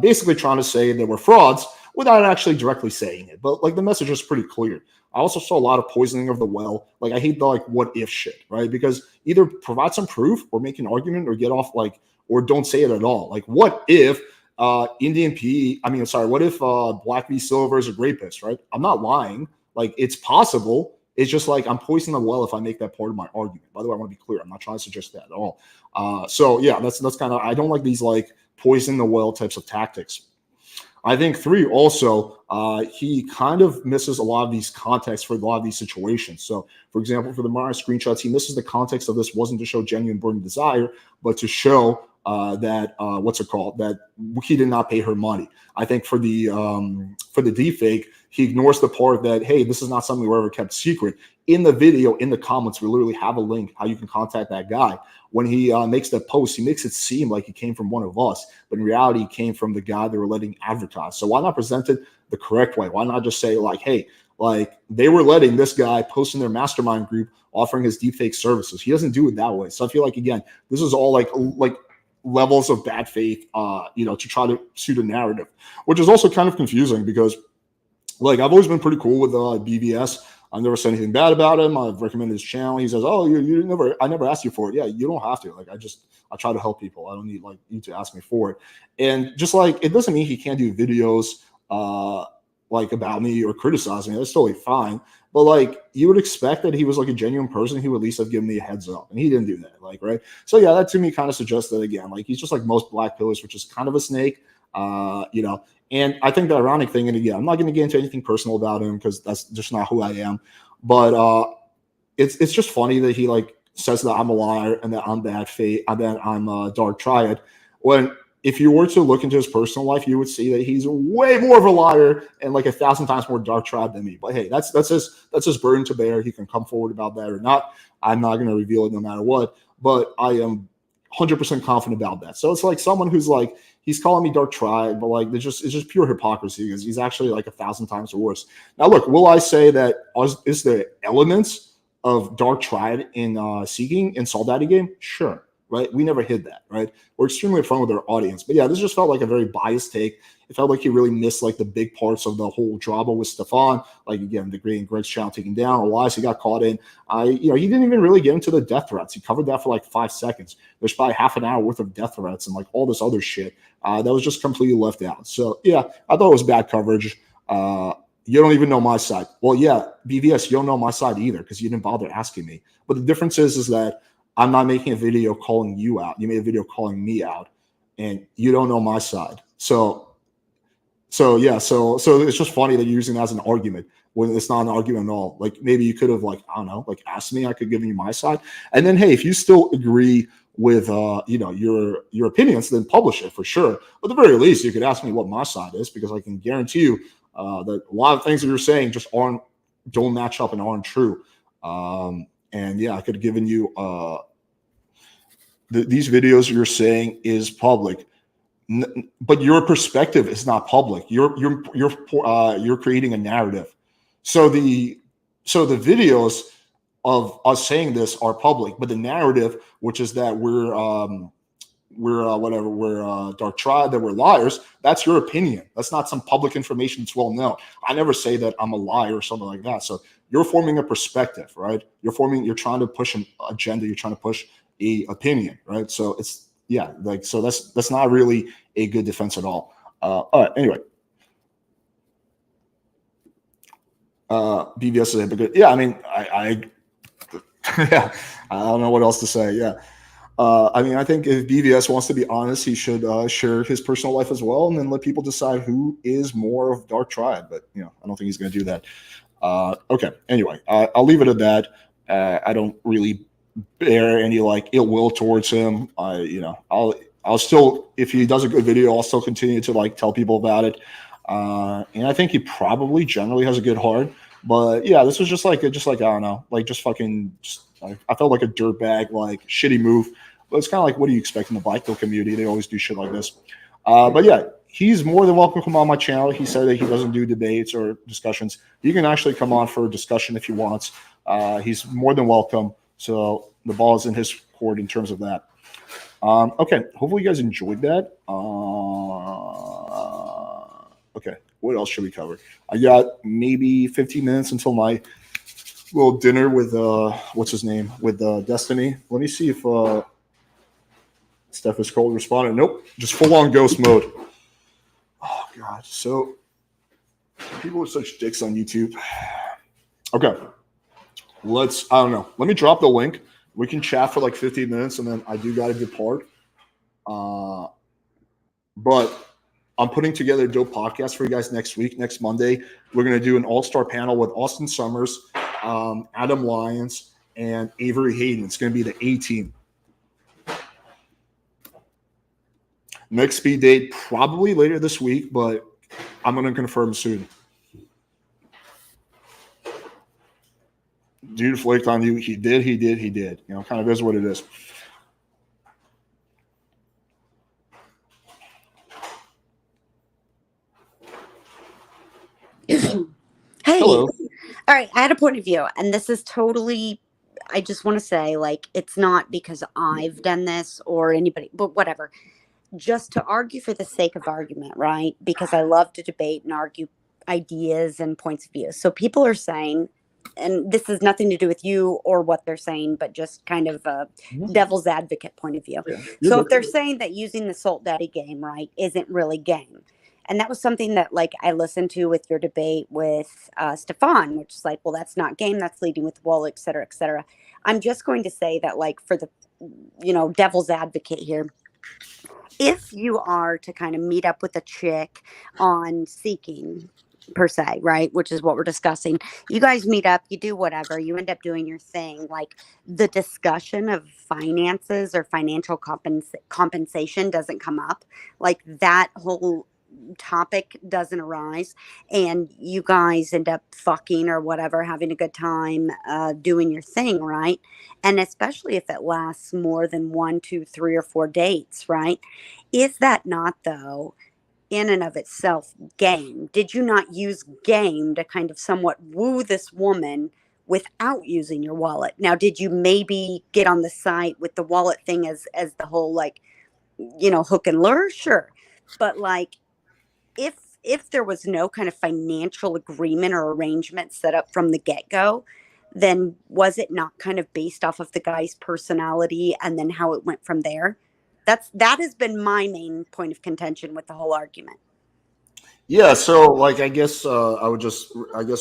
Basically trying to say they were frauds without actually directly saying it. But like the message is pretty clear. I also saw a lot of poisoning of the well. Like I hate the like what if shit, right? Because either provide some proof or make an argument or get off like or don't say it at all. Like what if Indian P? I mean, sorry, what if Black v Silver is a rapist, right? I'm not lying. Like it's possible. It's just like I'm poisoning the well if I make that part of my argument. By the way, I want to be clear. I'm not trying to suggest that at all. So yeah, that's kind of I don't like these like poison the well types of tactics. I think 3 also, he kind of misses a lot of these contexts for a lot of these situations. So, for example, for the Mariah screenshots, he misses the context of this wasn't to show genuine burning desire, but to show that that he did not pay her money. I think for the deepfake, he ignores the part that, hey, this is not something we ever kept secret. In the video, in the comments, we literally have a link how you can contact that guy. When he makes that post, he makes it seem like it came from one of us, but in reality, it came from the guy they were letting advertise. So why not present it the correct way? Why not just say like, hey, like they were letting this guy post in their mastermind group offering his deepfake services. He doesn't do it that way. So I feel like, again, this is all like levels of bad faith, to try to suit a narrative, which is also kind of confusing because like I've always been pretty cool with BVS. I've never said anything bad about him. I've recommended his channel. He says, "Oh, I never asked you for it." Yeah, you don't have to. Like, I try to help people. I don't need like you to ask me for it. And just like it doesn't mean he can't do videos like about me or criticize me. That's totally fine. But like you would expect that he was like a genuine person, he would at least have given me a heads up, and he didn't do that. Like, right? So yeah, that to me kind of suggests that again, like he's just like most black pillars, which is kind of a snake. And I think the ironic thing, and again, I'm not going to get into anything personal about him because that's just not who I am. But it's just funny that he like says that I'm a liar and that I'm bad fate and that I'm a dark triad. When if you were to look into his personal life, you would see that he's way more of a liar and like 1,000 times more dark triad than me. But hey, that's his burden to bear. He can come forward about that or not. I'm not going to reveal it no matter what. But I am 100% confident about that. So it's like someone who's like, he's calling me dark triad, but like it's just pure hypocrisy because he's actually like 1,000 times worse. Now, look, will I say that is there elements of dark triad in Seeking in Soul Daddy game? Sure, right? We never hid that, right? We're extremely upfront with our audience. But yeah, this just felt like a very biased take. It felt like he really missed like the big parts of the whole drama with Stefan, like again, the Greg's channel taken down, Elias, he got caught in. He didn't even really get into the death threats. He covered that for like 5 seconds. There's probably half an hour worth of death threats and like all this other shit that was just completely left out. So yeah, I thought it was bad coverage. You don't even know my side. Well, yeah, BVS, you don't know my side either because you didn't bother asking me. But the difference is that I'm not making a video calling you out. You made a video calling me out, and you don't know my side. So it's just funny that you're using that as an argument when it's not an argument at all. Like maybe you could have like, I don't know, like asked me, I could give you my side. And then, hey, if you still agree with, your opinions, then publish it for sure. But at the very least, you could ask me what my side is because I can guarantee you that a lot of things that you're saying just don't match up and aren't true. And yeah, I could have given you these videos you're saying is public. But your perspective is not public. You're creating a narrative. So the videos of us saying this are public, but the narrative, which is that we're dark triad, that we're liars, that's your opinion. That's not some public information that's well known. I never say that I'm a liar or something like that. So you're forming a perspective, right? You're trying to push an agenda. You're trying to push a opinion, right? So it's that's not really a good defense at all. All right, anyway. BVS is a hypocrite. Yeah, I mean, I yeah, I don't know what else to say. Yeah. I mean, I think if BVS wants to be honest, he should share his personal life as well and then let people decide who is more of dark triad. But, I don't think he's going to do that. Okay. Anyway, I'll leave it at that. I don't really bear any like ill will towards him. I'll still, if he does a good video, I'll still continue to like tell people about it. And I think he probably generally has a good heart. But yeah, this was just like I don't know, like just fucking. I felt like a dirtbag, like shitty move. But it's kind of like, what do you expect in the Black Pill community? They always do shit like this. But yeah, he's more than welcome to come on my channel. He said that he doesn't do debates or discussions. You can actually come on for a discussion if he wants. He's more than welcome. So the ball is in his court in terms of that. Okay, hopefully you guys enjoyed that. Okay, what else should we cover? I got maybe 15 minutes until my little dinner with what's his name with Destiny. Let me see if Steph is cold responded. Nope, just full on ghost mode. Oh god, so people are such dicks on YouTube. Okay, I don't know. Let me drop the link. We can chat for like 15 minutes, and then I do got to depart. But I'm putting together a dope podcast for you guys next week. Next Monday, we're going to do an all-star panel with Austin Summers, Adam Lyons, and Avery Hayden. It's going to be the A-team. Next speed date, probably later this week, but I'm going to confirm soon. Dude flaked on you. He did. You know, kind of is what it is. Hey. Hello. All right, I had a point of view, and this is totally, I just want to say, like, it's not because I've done this or anybody, but whatever. Just to argue for the sake of argument, right? Because I love to debate and argue ideas and points of view. So people are saying, and this has nothing to do with you or what they're saying, but just kind of a devil's advocate point of view. So if they're saying that using the Salt Daddy game, right, isn't really game. And that was something that, like, I listened to with your debate with Stefan, which is like, well, that's not game, that's leading with the wall, et cetera, et cetera. I'm just going to say that, like, for the, devil's advocate here, if you are to kind of meet up with a chick on Seeking, per se, right, which is what we're discussing, you guys meet up, you do whatever, you end up doing your thing, like, the discussion of finances or financial compensation doesn't come up. Like, that whole topic doesn't arise, and you guys end up fucking or whatever, having a good time, doing your thing, right? And especially if it lasts more than 1, 2, 3, or 4 dates, right? Is that not, though, in and of itself, game? Did you not use game to kind of somewhat woo this woman without using your wallet? Now, did you maybe get on the site with the wallet thing as the whole, like, hook and lure? Sure. But, like, if there was no kind of financial agreement or arrangement set up from the get-go, then was it not kind of based off of the guy's personality and then how it went from there? That has been my main point of contention with the whole argument. Yeah, so like I guess I would just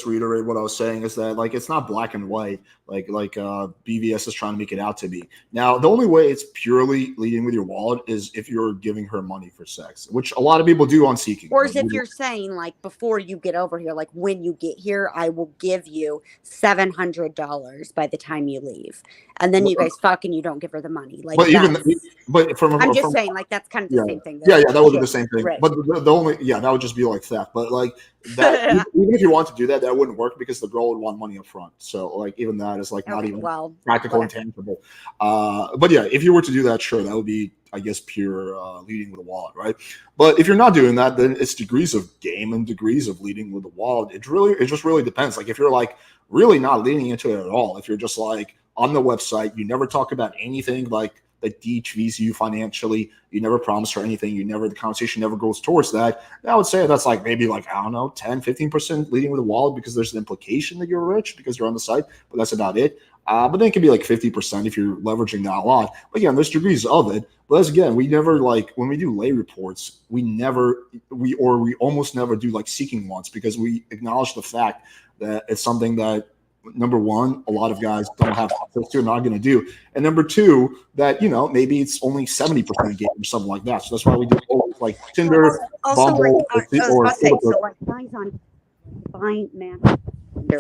reiterate what I was saying is that like it's not black and white like BVS is trying to make it out to be. Now the only way it's purely leading with your wallet is if you're giving her money for sex, which a lot of people do on Seeking. Or as if you're saying, like, before you get over here, like, when you get here, I will give you $700 by the time you leave, and then you guys fuck and you don't give her the money. Like, I'm just saying, like, that's kind of the same thing. Yeah, that would be the same thing. Right. But the only that would just be like theft. But like that, even if you want to do that, that wouldn't work because the girl would want money up front. So like even that is like not even practical and tangible. But yeah, if you were to do that, sure, that would be, I guess, pure leading with a wallet, right? But if you're not doing that, then it's degrees of game and degrees of leading with a wallet. It just really depends. Like if you're like really not leaning into it at all, if you're just like on the website, you never talk about anything like that DHVs you financially, you never promise her anything, the conversation never goes towards that, I would say that's like maybe like, I don't know, 10, 15% leading with a wallet because there's an implication that you're rich because you're on the site, but that's about it. But then it can be like 50% if you're leveraging that a lot. But again, there's degrees of it. But as again, we never like when we do lay reports, we almost never do like Seeking ones because we acknowledge the fact that it's something that, number one, a lot of guys don't have access to, not going to do. And number two, that, maybe it's only 70% game or something like that. So that's why we do like Tinder, Bumble, so like guys on Find Match,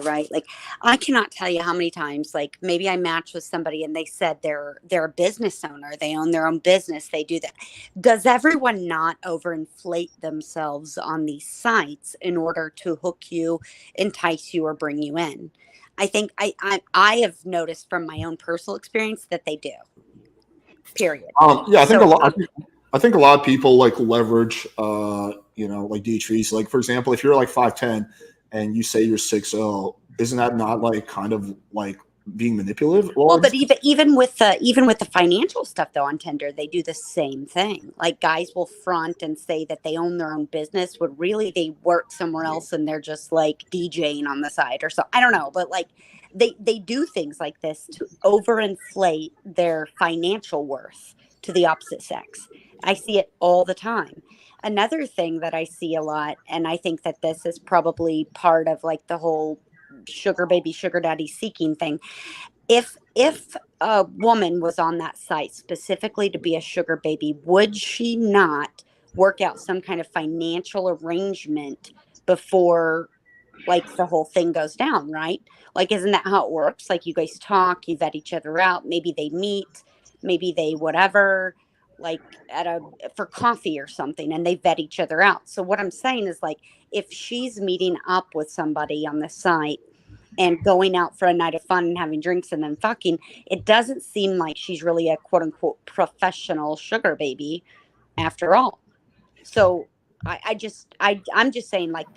right? Like I cannot tell you how many times, like maybe I match with somebody and they said they're a business owner, they own their own business, they do that. Does everyone not overinflate themselves on these sites in order to hook you, entice you, or bring you in? I think I have noticed from my own personal experience that they do. Period. Yeah, I think a lot of people like leverage, like DHVs. Like for example, if you're like 5'10" and you say you're 6'0", isn't that not like kind of like being manipulative. Well, but even with the financial stuff though on Tinder, they do the same thing. Like guys will front and say that they own their own business, when really they work somewhere else and they're just like DJing on the side or so. I don't know, but like they do things like this to overinflate their financial worth to the opposite sex. I see it all the time. Another thing that I see a lot, and I think that this is probably part of like the whole sugar baby, sugar daddy seeking thing. If a woman was on that site specifically to be a sugar baby, would she not work out some kind of financial arrangement before like the whole thing goes down, right? Like, isn't that how it works? Like you guys talk, you vet each other out, maybe they meet, maybe they whatever, like for coffee or something, and they vet each other out. So what I'm saying is, like, if she's meeting up with somebody on the site and going out for a night of fun and having drinks and then fucking, it doesn't seem like she's really a quote unquote professional sugar baby after all. So I'm just saying, like,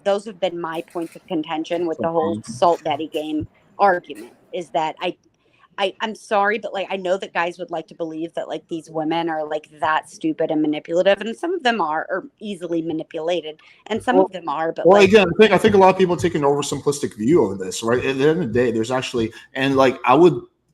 those have been my points of contention with the whole salt daddy game argument, is that I'm sorry, but like I know that guys would like to believe that like these women are like that stupid and manipulative, and some of them are easily manipulated, and some of them are. But well, like, again, I think a lot of people take an oversimplistic view of this, right? At the end of the day, there's actually, and like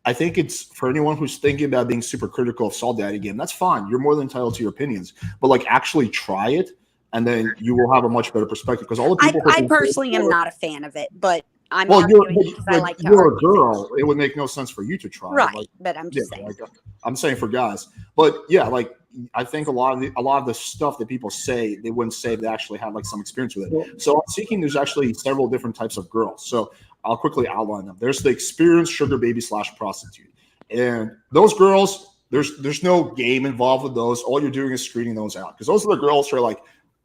I think it's for anyone who's thinking about being super critical of Salt Daddy game, that's fine. You're more than entitled to your opinions, but like actually try it, and then you will have a much better perspective. Because all the people, I personally am not a fan of it, but I'm well, arguing because I like to you're argue. a girl. It would make no sense for you to try, Right? Like, But I'm just saying. Like, I'm saying for guys, but yeah, like I think a lot of the stuff that people say, they wouldn't say they actually have like some experience with it. So on Seeking, there's actually several different types of girls. So I'll quickly outline them. There's the experienced sugar baby / prostitute, and those girls, there's no game involved with those. All you're doing is screening those out, because those are the girls who are like,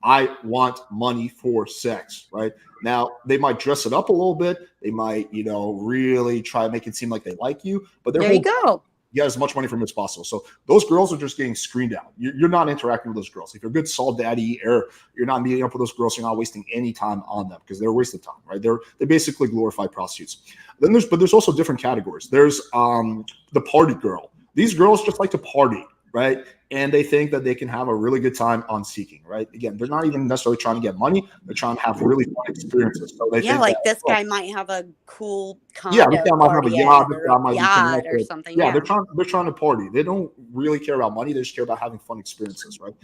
I want money for sex, right? Now, they might dress it up a little bit. They might, really try to make it seem like they like you, but there you go. Get as much money from them as possible. So those girls are just getting screened out. You're not interacting with those girls. If you're a good Salt Daddy, or you're not meeting up with those girls, you're not wasting any time on them, because they're a waste of time, right? They basically glorified prostitutes. Then there's also different categories. There's the party girl. These girls just like to party, right? And they think that they can have a really good time on Seeking, right? Again, they're not even necessarily trying to get money. They're trying to have really fun experiences. So they think like that, this guy might have a cool condo this guy might have a yacht, this guy might be yacht or connected. something. Yeah, they're trying to party. They don't really care about money. They just care about having fun experiences, right?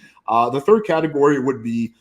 The third category would be,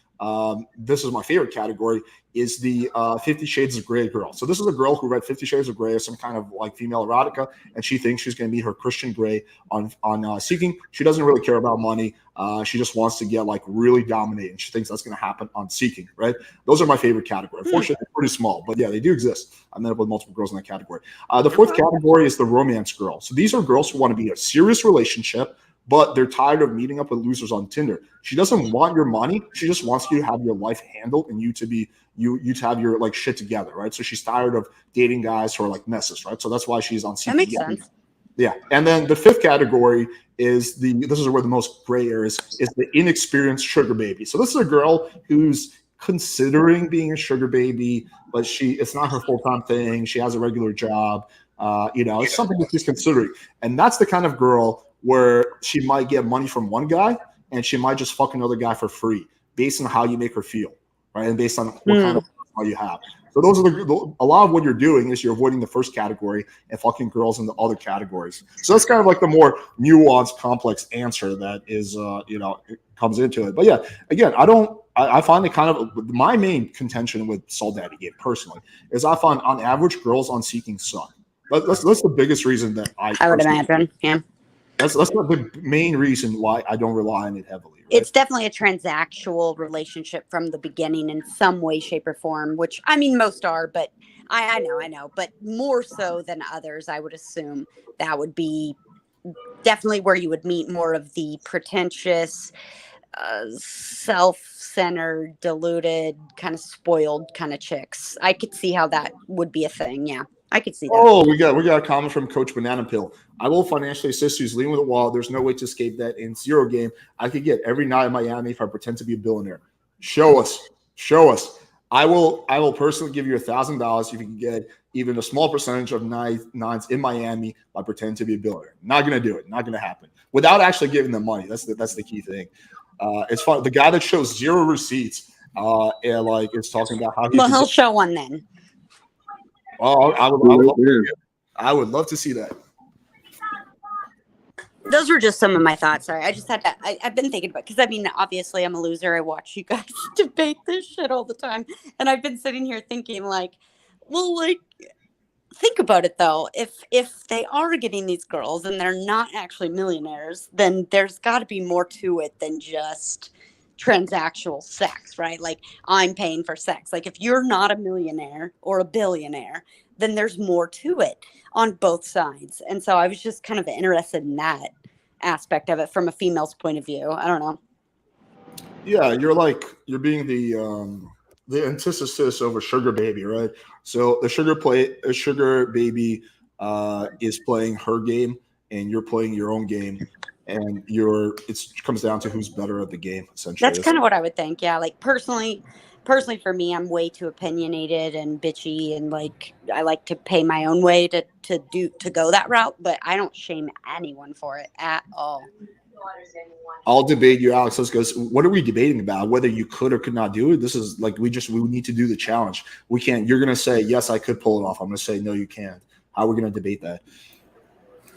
this is my favorite category, is the 50 Shades of Grey girl. So this is a girl who read 50 Shades of Grey, or some kind of like female erotica, and she thinks she's going to meet her Christian Grey on Seeking. She doesn't really care about money. She just wants to get like really dominated. She thinks that's going to happen on Seeking, right? Those are my favorite category. Unfortunately, they're pretty small, but yeah, they do exist. I met up with multiple girls in that category. The fourth category is the romance girl. So these are girls who want to be in a serious relationship, but they're tired of meeting up with losers on Tinder. She doesn't want your money. She just wants you to have your life handled, and you to have your like shit together, right? So she's tired of dating guys who are like messes, right? So that's why she's on Seeking. That makes sense. Yeah. And then the fifth category is this is where the most gray area is the inexperienced sugar baby. So this is a girl who's considering being a sugar baby, but it's not her full-time thing. She has a regular job. It's something that she's considering. And that's the kind of girl where she might get money from one guy, and she might just fuck another guy for free based on how you make her feel, right? And based on what kind of how you have. So those are a lot of what you're doing is you're avoiding the first category and fucking girls in the other categories. So that's kind of like the more nuanced, complex answer that is, it comes into it. But yeah, again, I find it kind of my main contention with Salt Daddy game personally is I find on average girls on Seeking suck. That's the biggest reason that I would imagine. Yeah. That's not the main reason why I don't rely on it heavily. Right? It's definitely a transactional relationship from the beginning in some way, shape, or form, which I mean, most are, but I know, but more so than others, I would assume that would be definitely where you would meet more of the pretentious, self-centered, deluded, kind of spoiled kind of chicks. I could see how that would be a thing. Yeah. I could see that. Oh, we got a comment from Coach Banana Pill. I will financially assist you. Lean with a wall. There's no way to escape that. In zero game, I could get every night in Miami if I pretend to be a billionaire. Show us. I will personally give you $1,000 if you can get even a small percentage of nines in Miami by pretending to be a billionaire. Not gonna do it. Not gonna happen without actually giving them money. That's the key thing. It's fun. The guy that shows 0 receipts and like is talking about how Well, he'll show one then. Oh, I would love to see that. Those were just some of my thoughts. Sorry, I just had to. I've been thinking about, because I mean, obviously, I'm a loser. I watch you guys debate this shit all the time, and I've been sitting here thinking, like, well, like, think about it though. If they are getting these girls and they're not actually millionaires, then there's got to be more to it than just transactional sex, right? Like, I'm paying for sex. Like, if you're not a millionaire or a billionaire, then there's more to it on both sides. And so I was just kind of interested in that aspect of it from a female's point of view. I don't know. Yeah, you're being the antithesis of a sugar baby, right? So a sugar baby is playing her game, and you're playing your own game, and it comes down to who's better at the game. Essentially, That's kind of what I would think. Yeah, like personally for me, I'm way too opinionated and bitchy, and like I like to pay my own way to go that route. But I don't shame anyone for it at all. I'll debate you, Alex. Let's go. What are we debating about? Whether you could or could not do it? This is like we need to do the challenge. We can't. You're gonna say yes, I could pull it off. I'm gonna say no, you can't. How are we gonna debate that?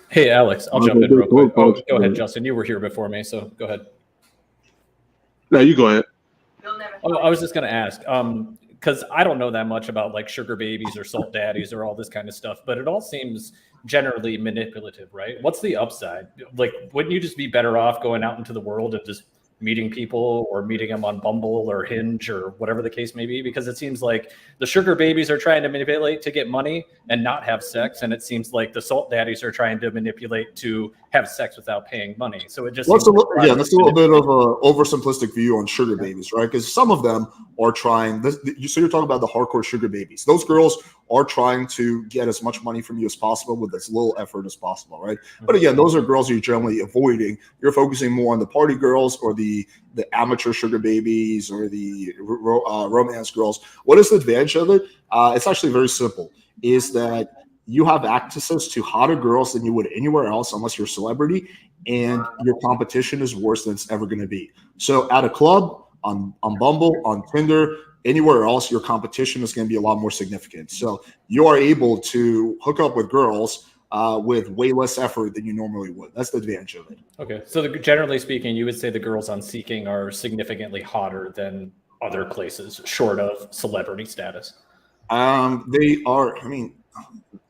Hey, Alex, I'll jump in real quick. Oh, go ahead, Justin. You were here before me, so go ahead. No, you go ahead. Oh, I was just going to ask, because I don't know that much about like sugar babies or salt daddies or all this kind of stuff, but it all seems generally manipulative, right? What's the upside? Like, wouldn't you just be better off going out into the world and just meeting people or meeting them on Bumble or Hinge or whatever the case may be? Because it seems like the sugar babies are trying to manipulate to get money and not have sex, and it seems like the salt daddies are trying to manipulate to have sex without paying money. So it just that's a little bit of a oversimplistic view on sugar babies, right? Because some of them are trying this. So you're talking about the hardcore sugar babies. Those girls are trying to get as much money from you as possible with as little effort as possible, right? But again, those are girls you're generally avoiding. You're focusing more on the party girls or the amateur sugar babies or the romance girls. What is the advantage of it? It's actually very simple. Is that you have access to hotter girls than you would anywhere else unless you're a celebrity, and your competition is worse than it's ever going to be. So at a club, on Bumble, on Tinder, anywhere else, your competition is going to be a lot more significant. So you are able to hook up with girls with way less effort than you normally would. That's the advantage of it. Okay. So generally speaking, you would say the girls on Seeking are significantly hotter than other places, short of celebrity status. They are, I mean,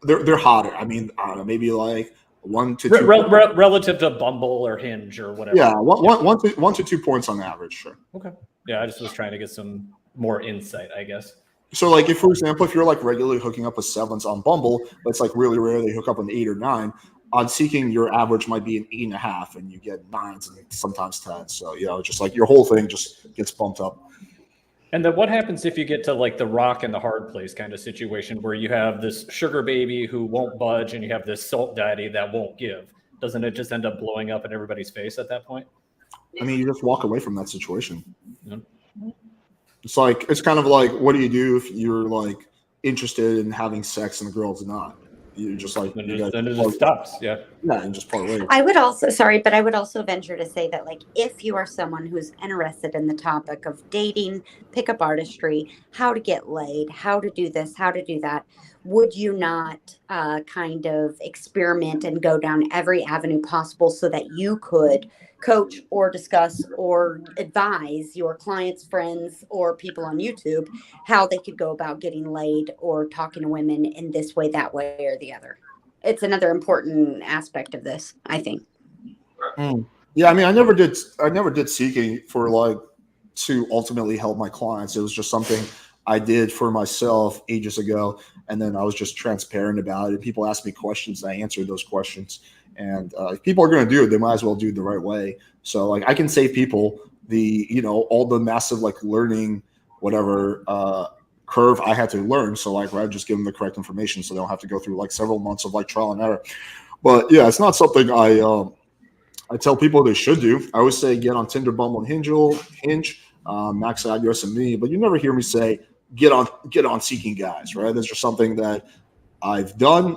they're hotter. I mean, I don't know, maybe like 1 to 2 relative to Bumble or Hinge or whatever. Yeah, one to 2 points on average, sure. Okay. Yeah, I just was trying to get some more insight, I guess. So, like, if, for example, if you're like regularly hooking up with 7s on Bumble, but it's like really rare they hook up with 8 or 9. On Seeking, your average might be an 8.5, and you get 9s and sometimes 10s. So, you know, just like your whole thing just gets bumped up. And then what happens if you get to like the rock and the hard place kind of situation where you have this sugar baby who won't budge and you have this salt daddy that won't give? Doesn't it just end up blowing up in everybody's face at that point? I mean, you just walk away from that situation. Yeah. It's like, it's kind of like, what do you do if you're like interested in having sex and the girl's not? You're just like, then it just stops. Yeah. Yeah, and just part ways. I would also venture to say that, like, if you are someone who's interested in the topic of dating, pickup artistry, how to get laid, how to do this, how to do that, would you not kind of experiment and go down every avenue possible so that you could coach or discuss or advise your clients, friends, or people on YouTube how they could go about getting laid or talking to women in this way, that way, or the other? It's another important aspect of this, I think. Yeah, I mean, I never did Seeking for like to ultimately help my clients. It was just something I did for myself ages ago, and then I was just transparent about it. People asked me questions, and I answered those questions. And if people are going to do it, they might as well do it the right way. So like I can save people all the massive like learning whatever curve I had to learn. So like I'd just give them the correct information so they don't have to go through like several months of like trial and error. But yeah, it's not something I tell people they should do. I always say get on Tinder, Bumble, and Hinge, max out your SME, but you never hear me say get on seeking guys, right? That's just something that I've done.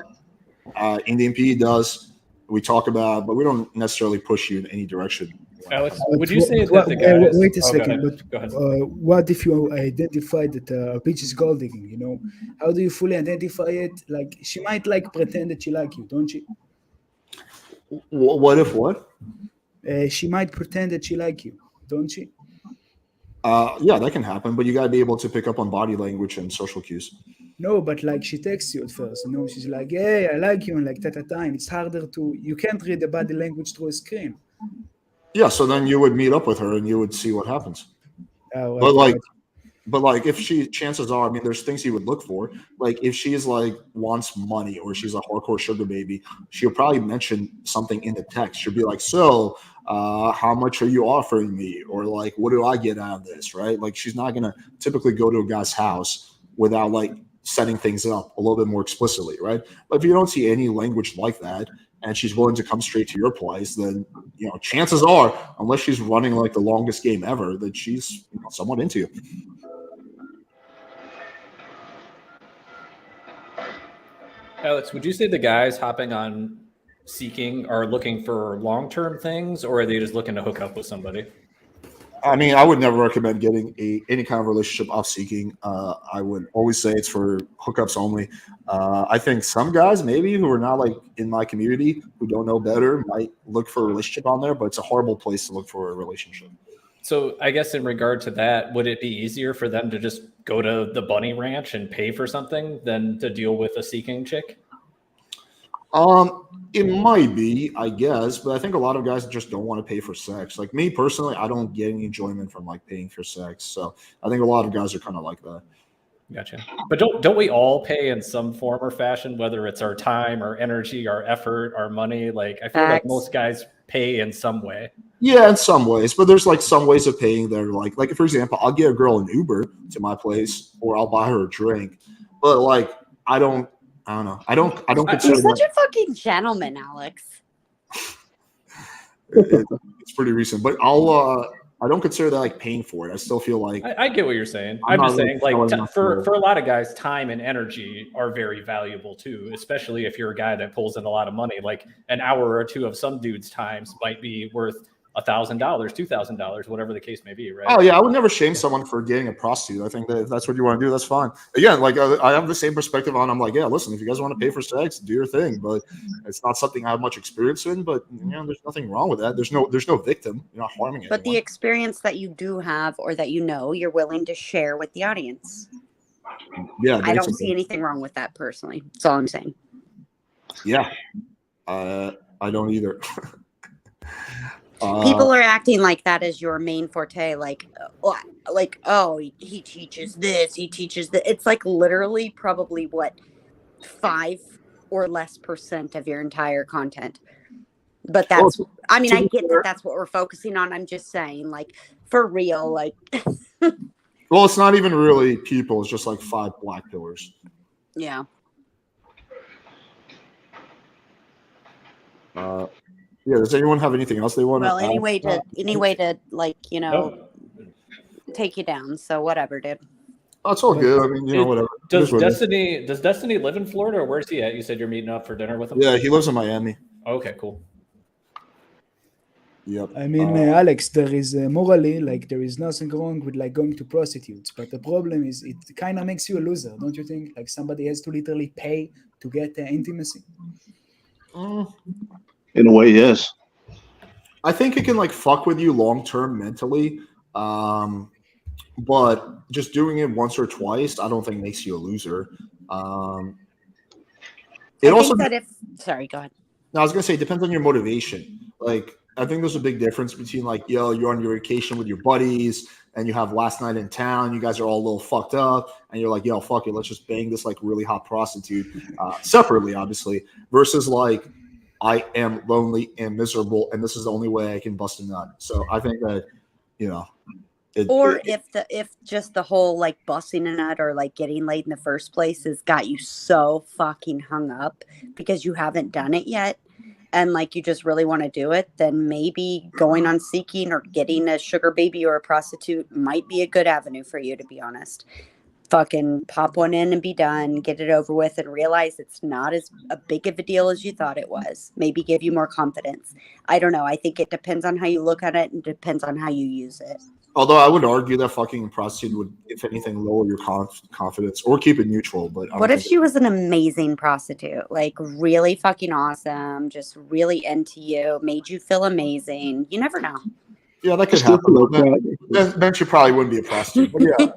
Indian P does. We talk about, but we don't necessarily push you in any direction. Alex, would you say that the guys? Wait a Oh, second, go ahead. but what if you identify that a bitch is gold digging? You know, how do you fully identify it? Like, she might like pretend that she like you, don't she? What if what? She might pretend that she like you, don't she? Yeah, that can happen, but you got to be able to pick up on body language and social cues. No, but like she texts you at first, you know, she's like, "Hey, I like you," and like that at time, it's harder to. You can't read the body language through a screen. Yeah, so then you would meet up with her and you would see what happens. But like if chances are, I mean, there's things you would look for. Like if she's like wants money or she's a hardcore sugar baby, she'll probably mention something in the text. She'll be like, "So, how much are you offering me?" Or like, "What do I get out of this?" Right? Like she's not gonna typically go to a guy's house without like setting things up a little bit more explicitly, right? But if you don't see any language like that, and she's willing to come straight to your place, then chances are, unless she's running like the longest game ever, that she's somewhat into you. Alex, would you say the guys hopping on Seeking are looking for long-term things, or are they just looking to hook up with somebody? I mean, I would never recommend getting any kind of relationship off Seeking. I would always say it's for hookups only. I think some guys maybe who are not like in my community who don't know better might look for a relationship on there, but it's a horrible place to look for a relationship. So I guess in regard to that, would it be easier for them to just go to the bunny ranch and pay for something than to deal with a Seeking chick? It might be, I guess, but I think a lot of guys just don't want to pay for sex. Like me personally, I don't get any enjoyment from like paying for sex. So I think a lot of guys are kind of like that. Gotcha. But don't we all pay in some form or fashion, whether it's our time, our energy, our effort, our money? Like I feel like most guys pay in some way. Yeah, in some ways, but there's like some ways of paying that are like for example, I'll get a girl an Uber to my place or I'll buy her a drink, but like I don't know. I don't consider You're such a fucking gentleman, Alex. it's pretty recent, but I don't consider that like paying for it. I still feel like I get what you're saying. I'm I'm just not saying, really like, telling for a lot of guys, time and energy are very valuable too, especially if you're a guy that pulls in a lot of money. Like an hour or two of some dude's times might be worth $1,000, $2,000, whatever the case may be, right? Oh yeah, I would never shame someone for getting a prostitute. I think that if that's what you want to do, that's fine. Again, like I have the same perspective on. I'm like, yeah, listen, if you guys want to pay for sex, do your thing, but it's not something I have much experience in. But there's nothing wrong with that. There's no victim. You're not harming anyone. But the experience that you do have or that you're willing to share with the audience. Yeah, I don't see anything wrong with that personally. That's all I'm saying. Yeah, I don't either. People are acting like that is your main forte. Like, oh, he teaches this, he teaches that. It's like literally probably what 5% or less of your entire content. But that's, I mean, I get that that's what we're focusing on. I'm just saying, like, for real, like. Well, it's not even really people. It's just like 5 black pillars. Yeah. Yeah, does anyone have anything else they want to Well, anyway to like, take you down. So whatever, dude. Oh, it's all good. I mean, whatever. Does Destiny live in Florida, or where's he at? You said you're meeting up for dinner with him? Yeah, he lives in Miami. Okay, cool. Yep. I mean, Alex, there is morally, like, there is nothing wrong with like going to prostitutes, but the problem is it kind of makes you a loser, don't you think? Like somebody has to literally pay to get intimacy. In a way, yes. I think it can like fuck with you long term mentally, but just doing it once or twice, I don't think makes you a loser. Sorry, go ahead. No, I was gonna say it depends on your motivation. Like I think there's a big difference between like, you're on your vacation with your buddies and you have last night in town, you guys are all a little fucked up, and you're like, yo, fuck it, let's just bang this like really hot prostitute separately, obviously, versus like I am lonely and miserable, and this is the only way I can bust a nut. So I think that, if just the whole like busting a nut or like getting laid in the first place has got you so fucking hung up because you haven't done it yet, and like you just really want to do it, then maybe going on Seeking or getting a sugar baby or a prostitute might be a good avenue for you, to be honest. fucking pop one in and be done, get it over with, and realize it's not as a big of a deal as you thought it was. Maybe give you more confidence. I don't know. I think it depends on how you look at it and depends on how you use it. Although I would argue that fucking a prostitute would, if anything, lower your confidence or keep it neutral. But I don't What if think she was an amazing prostitute? Like really fucking awesome, just really into you, made you feel amazing. You never know. yeah, that could happen. Then she probably wouldn't be a prostitute. But yeah,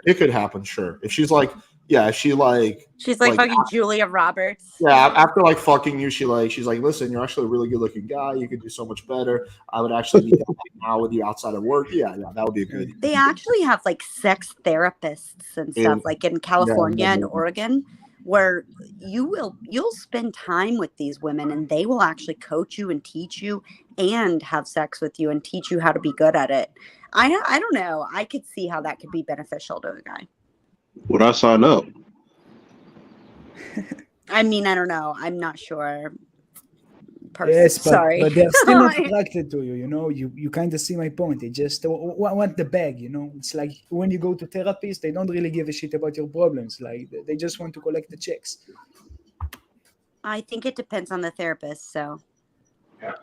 it could happen, sure. If she's like, yeah, if she like, She's like fucking Julia Roberts. yeah, after like fucking you, she's like, listen, you're actually a really good looking guy. You could do so much better. I would actually be down now with you outside of work. Yeah, that would be a good. They actually have like sex therapists and stuff, like in California and Oregon, where you'll spend time with these women and they will actually coach you and teach you and have sex with you and teach you how to be good at it. I don't know. I could see how that could be beneficial to a guy. Would I sign up? I mean, I don't know. I'm not sure. Yes, but, Sorry. but they're still not attracted to you, you know. You kind of see my point. They just want the bag, you know. It's like when you go to therapists, they don't really give a shit about your problems. Like they just want to collect the checks. I think it depends on the therapist. So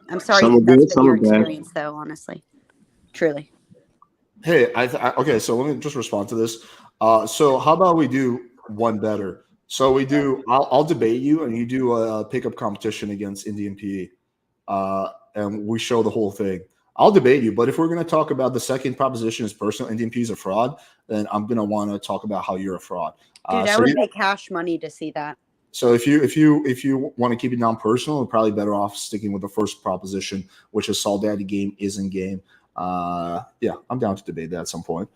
I'm sorry Some are if that's good, been some your are bad. experience, though. Honestly, truly. Hey, okay, so let me just respond to this. So how about we do one better? So we do. I'll debate you, and you do a pickup competition against Indian PE, and we show the whole thing. I'll debate you, but if we're going to talk about the second proposition is personal Indian PE is a fraud, then I'm going to want to talk about how you're a fraud. Dude, I would pay cash money to see that. So if you want to keep it non-personal, we're probably better off sticking with the first proposition, which is Salt Daddy game is in game. Yeah, I'm down to debate that at some point.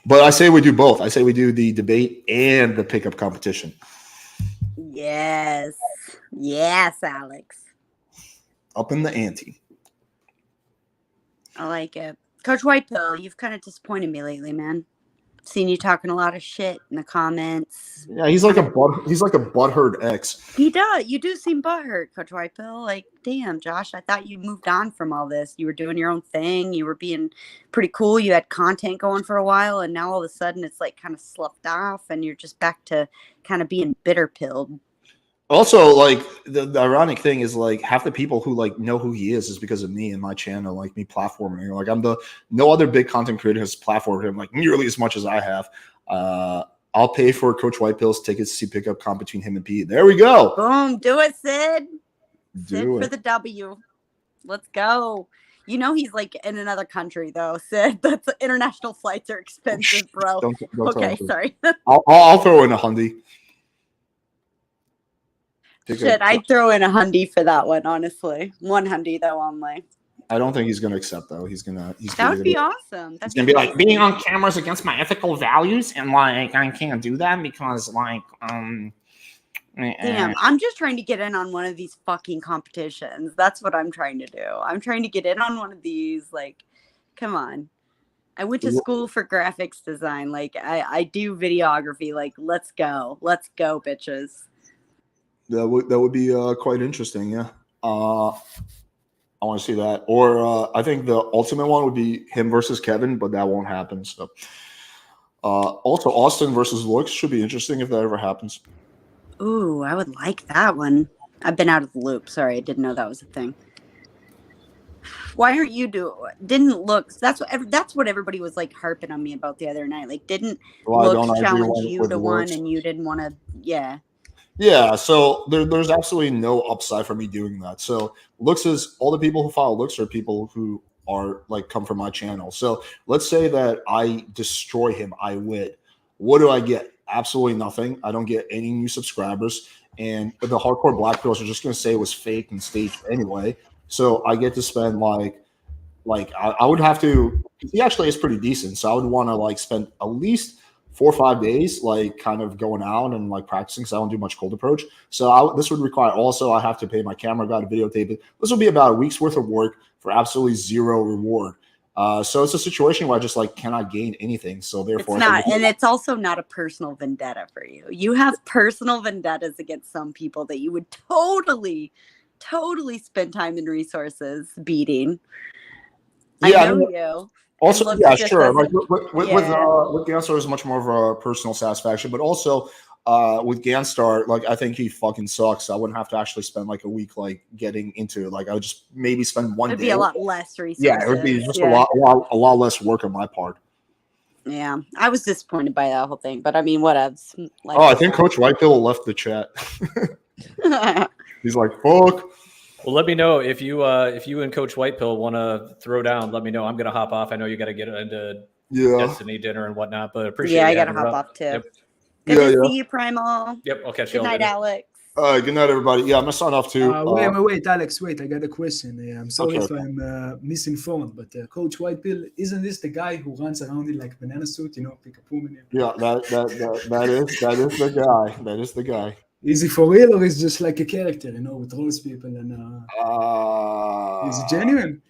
But I say we do both. I say we do the debate and the pickup competition. Yes. Yes, Alex. Up in the ante. I like it. Coach Whitepill, you've kind of disappointed me lately, man. Seen you talking a lot of shit in the comments. Yeah, he's like a butthurt ex. He does. You do seem butthurt, Coach Whitepill. Like, damn, Josh, I thought you moved on from all this. You were doing your own thing. You were being pretty cool. You had content going for a while, and now all of a sudden it's like kind of sloughed off, and you're just back to kind of being bitter-pilled. Also, like the ironic thing is like half the people who like know who he is because of me and my channel, like me platforming. Like no other big content creator has platformed him like nearly as much as I have. I'll pay for Coach Whitepill's tickets to see pickup comp between him and Pete. There we go. Boom, do it, Sid. Sid Do for it. the W. Let's go. You know he's like in another country though, Sid. That's international flights are expensive, bro. Don't Okay, tell him. sorry. I'll throw in a Hyundai. Shit, I'd throw in a Hyundai for that one, honestly. One Hyundai though only. I don't think he's gonna accept though. That would be awesome. He's gonna be like being on camera's against my ethical values, and like I can't do that because like Damn, I'm just trying to get in on one of these fucking competitions. That's what I'm trying to do. I'm trying to get in on one of these. Like, come on. I went to school for graphics design. Like, I do videography. Like, let's go. Let's go, bitches. That would be quite interesting. Yeah. I want to see that. Or I think the ultimate one would be him versus Kevin, but that won't happen. So also Austin versus Lux should be interesting if that ever happens. Ooh, I would like that one. I've been out of the loop. Sorry, I didn't know that was a thing. Why aren't you didn't Lux? That's what everybody was like harping on me about the other night. Like, didn't Lux challenge you to one and you didn't want to? Yeah. Yeah, so there's absolutely no upside for me doing that. So Lux is all the people who follow Lux are people who are like come from my channel. So let's say that I destroy him, I win. What do I get? Absolutely nothing. I don't get any new subscribers, and the hardcore black girls are just gonna say it was fake and staged anyway. So I get to spend like I would have to. He actually is pretty decent, so I would want to like spend at least 4 or 5 days, like kind of going out and like practicing because I don't do much cold approach. So this would require also I have to pay my camera guy to videotape it. This will be about a week's worth of work for absolutely zero reward. So it's a situation where I just like cannot gain anything. So therefore, it's not, and it's also not a personal vendetta for you. You have personal vendettas against some people that you would totally spend time and resources beating. I Yeah, I know mean, you. also, and looks yeah, just sure. as- Like with yeah. Ganstar is much more of a personal satisfaction, but also with Ganstar, like I think he fucking sucks. I wouldn't have to actually spend like a week like getting into it. Like I would just maybe spend one It'd day. be a lot less resources. Yeah, it would be just Yeah. a lot less work on my part. Yeah, I was disappointed by that whole thing, but I mean, whatevs. Life Oh, I goes think on. Coach Whitehill left the chat. He's like, fuck. Well, let me know if you and Coach Whitepill want to throw down. Let me know. I'm gonna hop off. I know you got to get into Destiny dinner and whatnot, but appreciate. Yeah, you I gotta having her hop up. off too. Yep. Good Yeah, to yeah. see you, Primal. Yep. I'll catch Good you all night, later. Alex. Good night, everybody. Yeah, I'm gonna sign off too. Wait, Alex, wait. I got a question. I'm sorry Okay, if I'm misinformed, but Coach Whitepill, isn't this the guy who runs around in like banana suit? You know, pick a woman. Yeah, that is the guy. That is the guy. Is he for real or is just like a character? You know, with roast people and is it genuine?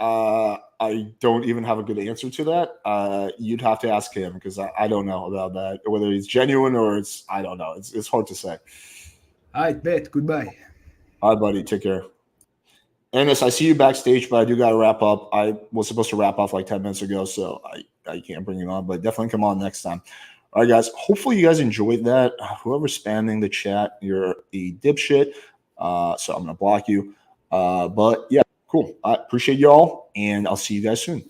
I don't even have a good answer to that. You'd have to ask him because I don't know about that. Whether he's genuine or I don't know. It's hard to say. All right, bet. Goodbye. All right, buddy. Take care. Ennis, I see you backstage, but I do got to wrap up. I was supposed to wrap up like 10 minutes ago, so I can't bring you on, but definitely come on next time. All right, guys. Hopefully you guys enjoyed that. Whoever's spamming the chat, you're a dipshit. So I'm going to block you. But yeah, cool. I appreciate y'all, and I'll see you guys soon.